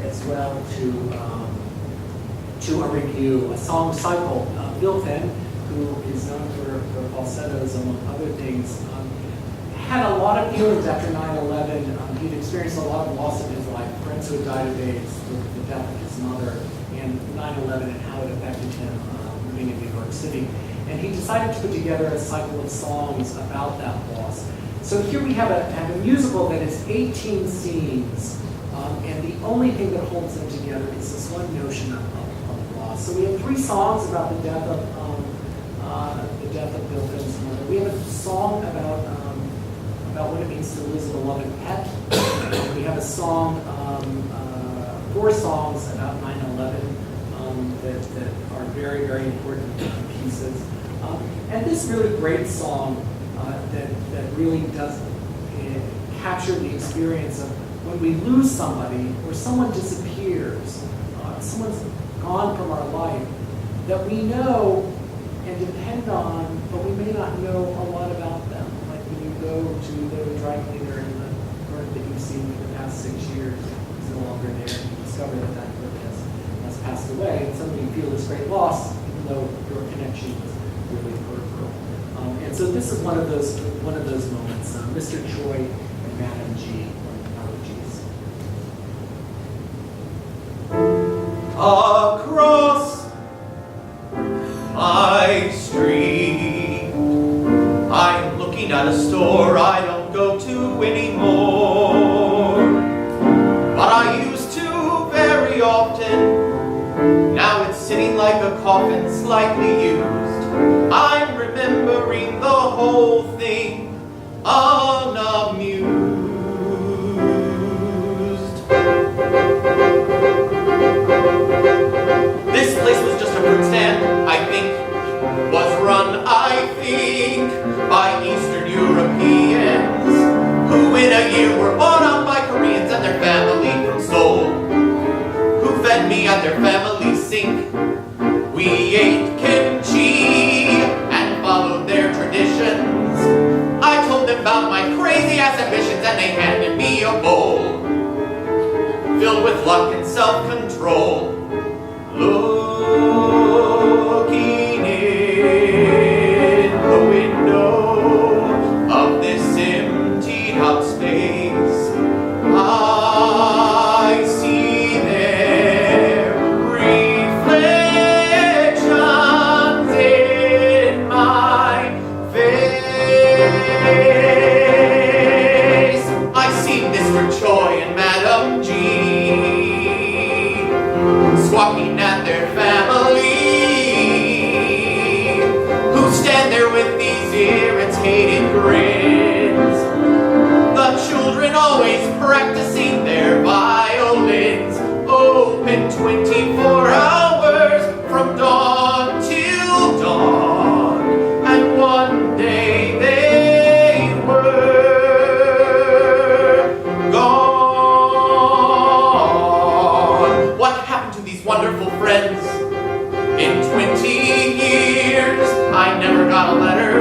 as well to a review, a song cycle. Bill Fenn, who who is known for falsettos, among other things, had a lot of feelings after 9/11. He'd experienced a lot of loss in his life, friends who had died of AIDS, the death of his mother, and 9/11 and how it affected him living in New York City. And he decided to put together a cycle of songs about that loss. So here we have a musical that is 18 scenes, and the only thing that holds them together is this one notion of loss. So we have 3 songs about the death of Bill Finn's mother. We have a song about what it means to lose a beloved pet. We have a song, 4 songs about 9/11 that are very, very important pieces. And this really great song that really does capture the experience of when we lose somebody or someone disappears, someone's gone from our life that we know and depend on, but we may not know a lot about them. Like when you go to the dry cleaner and the clerk that you've seen for the past 6 years is no longer there, and you discover that that clerk has passed away, and suddenly you feel this great loss, even though your connection was really peripheral. And so this is one of those moments. Mr. Choi and Madam G on allergies. Across my street, I'm looking at a store I don't go to anymore, but I used to very often. Now it's sitting like a coffin, slightly used. I'm remembering the whole thing, unamused. This place was just a fruit stand, I think, was run, I think, by Eastern Europeans, who in a year were bought up by Koreans and their family from Seoul, who fed me at their family sink. We ate kimchi and followed their traditions. I told them about my crazy-ass ambitions and they handed me a bowl filled with luck and self-control. Looking in the window of this emptied out space, I see their reflections in my face. I see Mr. Choi and Madam G squawking at their family, who stand there with these irritated grins. The children always practicing their violins, open 24 hours from dawn till dawn. And one day they were gone. What happened to these wonderful friends? In 20 years, I never got a letter.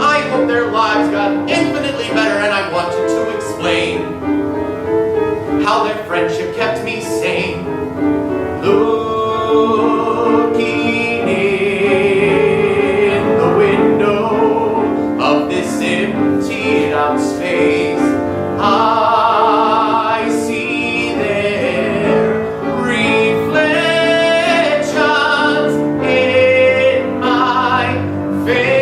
I hope their lives got infinitely better, and I wanted to explain how their friendship kept me sane. Looking in the window of this emptied out space, I see their reflections in my face.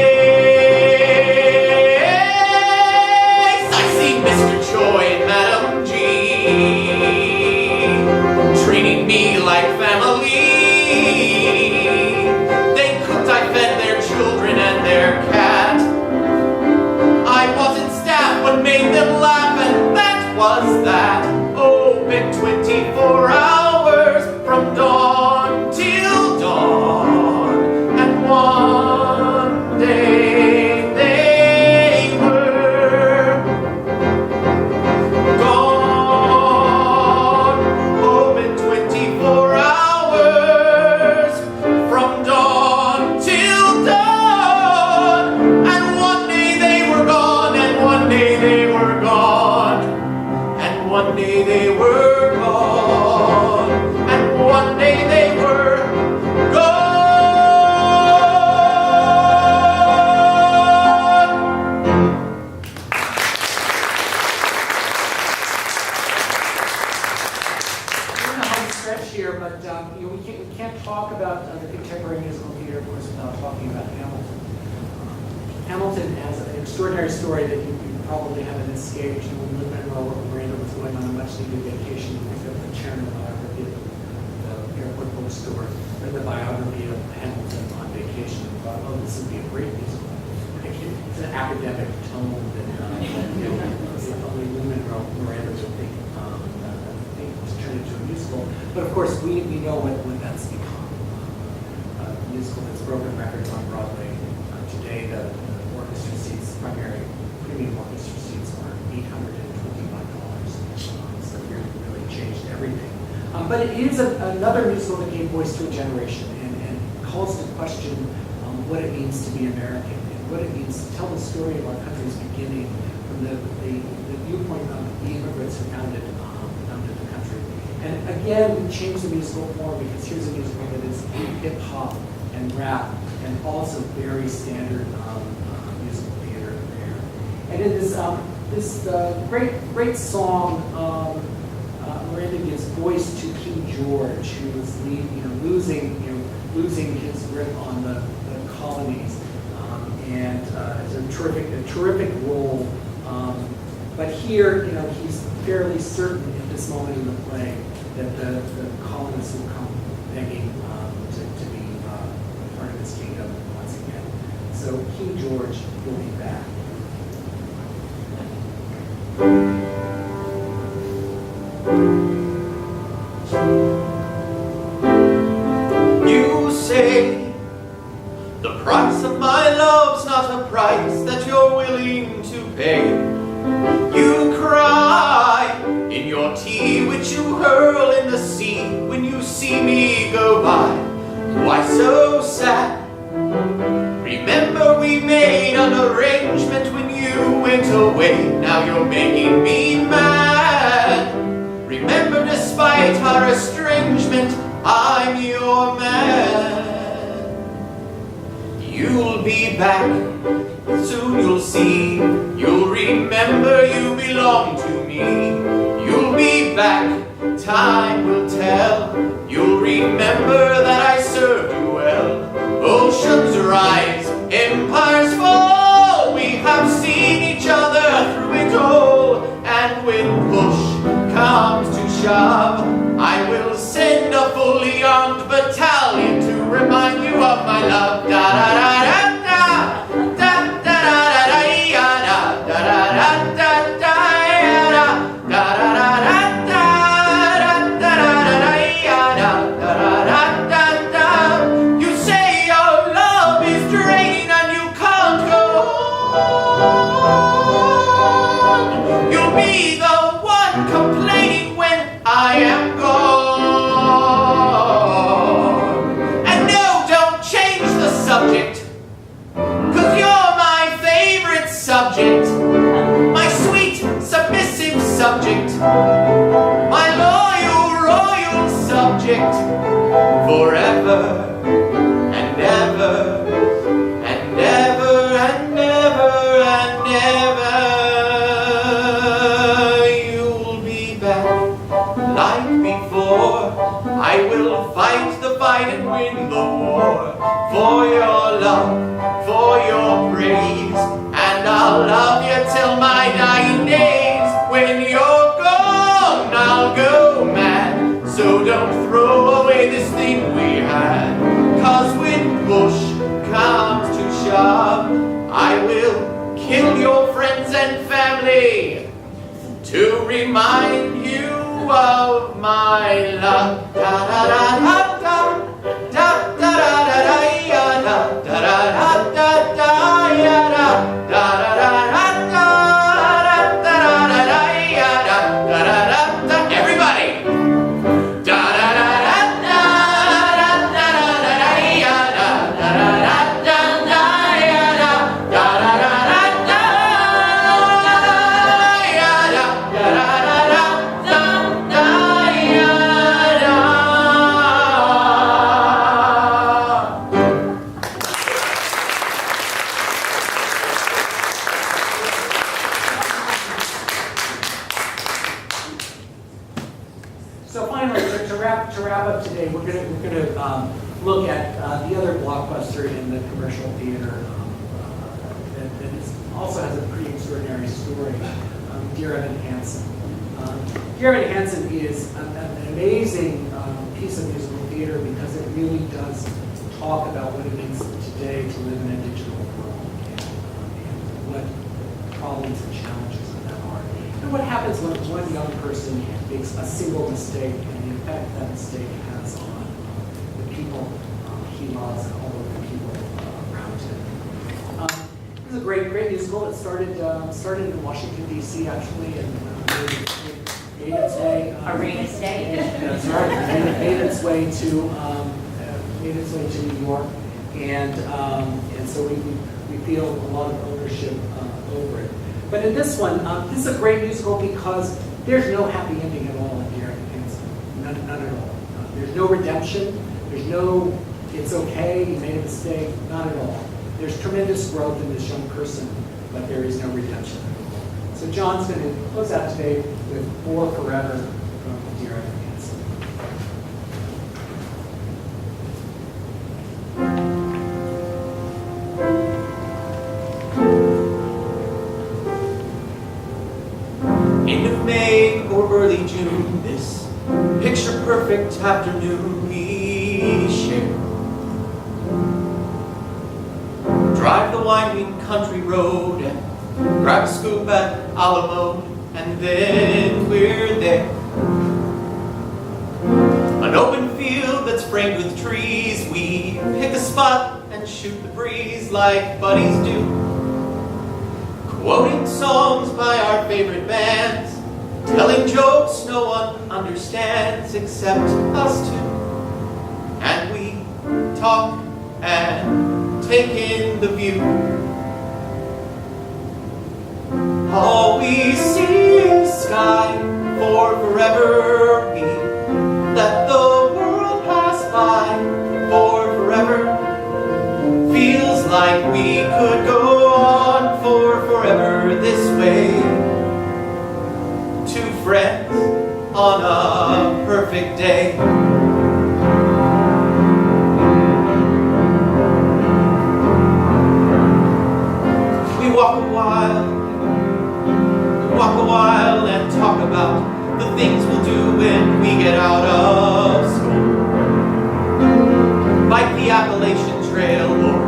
about talking about Hamilton. Hamilton has an extraordinary story that you probably haven't escaped. You know, when Lin-Manuel Miranda was going on a much-needed vacation, he picked up the chairman biography of the airport bookstore, read the biography of Hamilton on vacation, and thought, oh, this would be a great musical. It's an academic tone that you know, only Lin-Manuel Miranda would think was turned into a musical. But of course, we know what that's become. A musical that's broken records on Broadway. Today, the orchestra seats, primary premium orchestra seats, are $825. So it really changed everything. But it is another musical that gave voice to a generation and calls to question what it means to be American and what it means to tell the story of our country's beginning from the viewpoint of the immigrants who founded the country. And again, we changed the musical form because here's a musical that is hip hop and rap and also very standard musical theater there. And in this great song, Miranda gives voice to King George, who was losing his grip on the colonies, and has a terrific role. But here, he's fairly certain at this moment in the play that the colonists will come begging to be part of his kingdom once again. So King George will be back. You say the price of my love's not a price that you're willing to pay. You cry in your tea, which you hurl in the sea when you see me go by. Why so sad? Remember we made an arrangement when you went away. Now you're making me mad. Remember, despite our estrangement, I'm your man. You'll be back, soon you'll see. You'll remember you belong to me. You'll be back, time will tell. You'll remember that I served you well. Oceans rise, empires fall. We have seen each other through it all. And when push comes to shove, I will send a fully armed battalion to remind you of my love. Da da da da da da da da da da da da da da da da da da. You say your love is draining and you can't go on. You'll be the one complaining when I am gone. And no, don't change the subject, 'cause you're my favorite subject, my sweet, submissive subject, my loyal, royal subject, forever and ever and ever and ever and ever. You'll be back like before. I will fight the fight and win the war for your love, for your praise, and I'll love you till my dying days. When you're gone, I'll go mad. So don't throw away this thing we had, 'cause when push comes to shove, I will kill your friends and family to remind you of my love. Da da da da da da da da da da da da da da da ya da da da da da da da da ya da da da da. Everybody. Da da da da da da da da ya da da da da da ya da da da da da ya da da da da ya da. So finally, to wrap up today, we're gonna look at the other blockbuster in the commercial theater that also has a pretty extraordinary story, Dear Evan Hansen. Dear Evan Hansen is an amazing piece of musical theater because it really does talk about what it means today to live in a digital world and what problems and challenges of that are. And what happens when one young person makes a single mistake and the effect that mistake has on the people he loves and all of the people around him. This is a great musical. It started in Washington, D.C. actually, and made its way. Arena State. That's right. Made its way to New York, and so we feel a lot of ownership over it. But in this one, this is a great musical because there's no happy ending at all in Dear Evan Hansen. None at all. There's no redemption. There's no it's okay, you made a mistake. Not at all. There's tremendous growth in this young person, but there is no redemption. So John's going to close out today with For Forever from Dear Evan Hansen. End of May or early June, this picture-perfect afternoon we share. Drive the winding country road and grab a scoop at Alumni, and then we're there. An open field that's framed with trees, we pick a spot and shoot the breeze like buddies do. Quoting songs by our favorite bands, telling jokes no one understands except us two. And we talk and take in the view. All we see is sky for forever. We let the world pass by for forever. Feels like we could go on for forever this way. Two friends on a perfect day. We walk a while and talk about the things we'll do when we get out of school. Bike the Appalachian Trail, or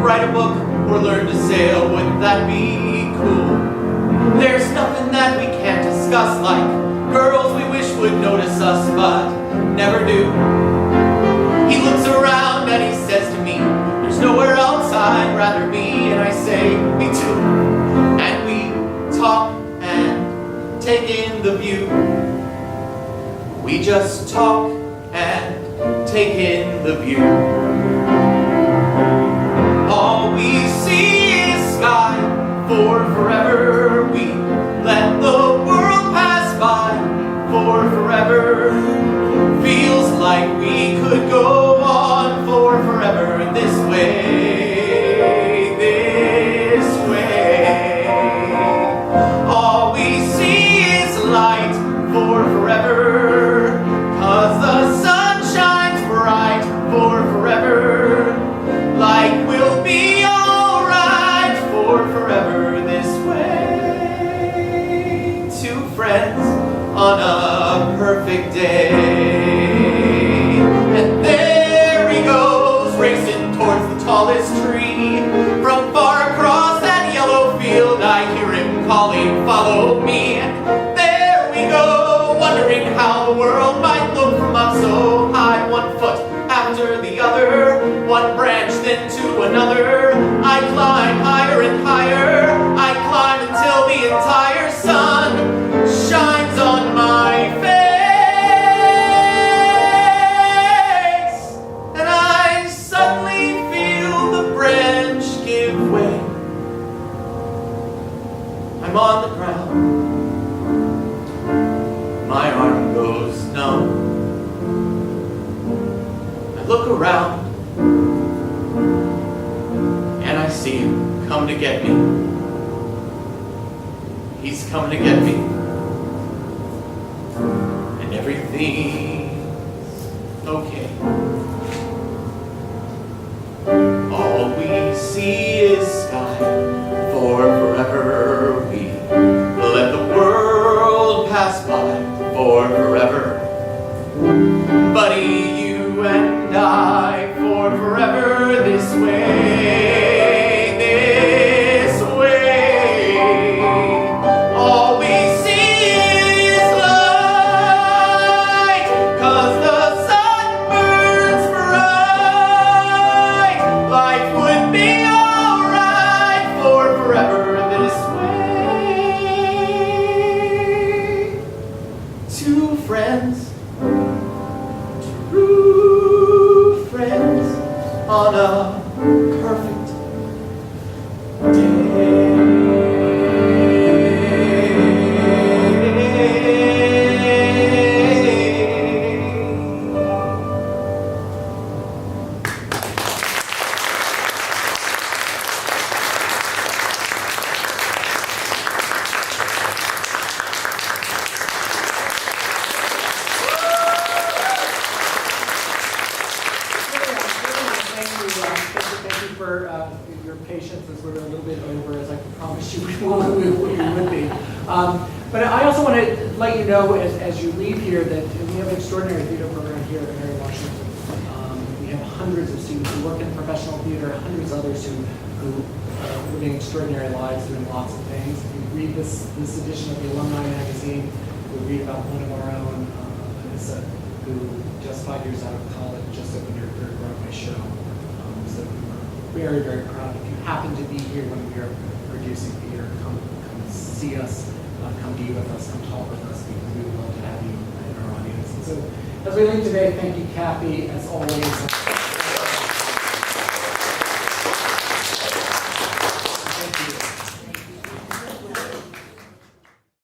write a book, or learn to sail. Wouldn't that be cool? There's nothing that we can't discuss, like girls we wish would notice us, but never do. He looks around and he says to me, there's nowhere else I'd rather be, and I say, me too. And we talk and take in the view. We just talk and take in the view. All we see is sky for forever. We let the world pass by for forever. Feels like we could go on for forever this way, this way. All we see is light for forever, 'cause the sun shines bright for forever. Like we'll be alright for forever this way. Two friends on a perfect day. And there he goes, racing towards the tallest tree. From far across that yellow field, I hear him calling, follow me. And there we go, wondering how the world might look from up so high. 1 foot after the other, one branch then to another. I climb higher and higher. I climb until the entire sun shines on my face. And I suddenly feel the branch give way. I'm on the ground. My arm goes numb. I look around and I see him come to get me. He's coming to get me. And everything's okay. see is sky, for forever we let the world pass by, for forever. Buddy, you and I, for forever this way, this way. All we see is light, 'cause the sun burns bright. Life would be alright for forever this way. Two friends, true friends, on a perfect Thank you for your patience as we're a little bit over, as I promised you we would be. But I also want to let you know as you leave here that we have an extraordinary theater program here at Mary Washington. We have hundreds of students who work in professional theater, hundreds of others who are living extraordinary lives doing lots of things. If you read this edition of the Alumni magazine, you'll read about one of our own, Anissa, who just 5 years out of college just opened her third Broadway show. So we're very, very proud. If you happen to be here when we are producing theater, come see us, come be with us, come talk with us, because we would love to have you in our audience. And so as we leave today, thank you, Kathy, as always.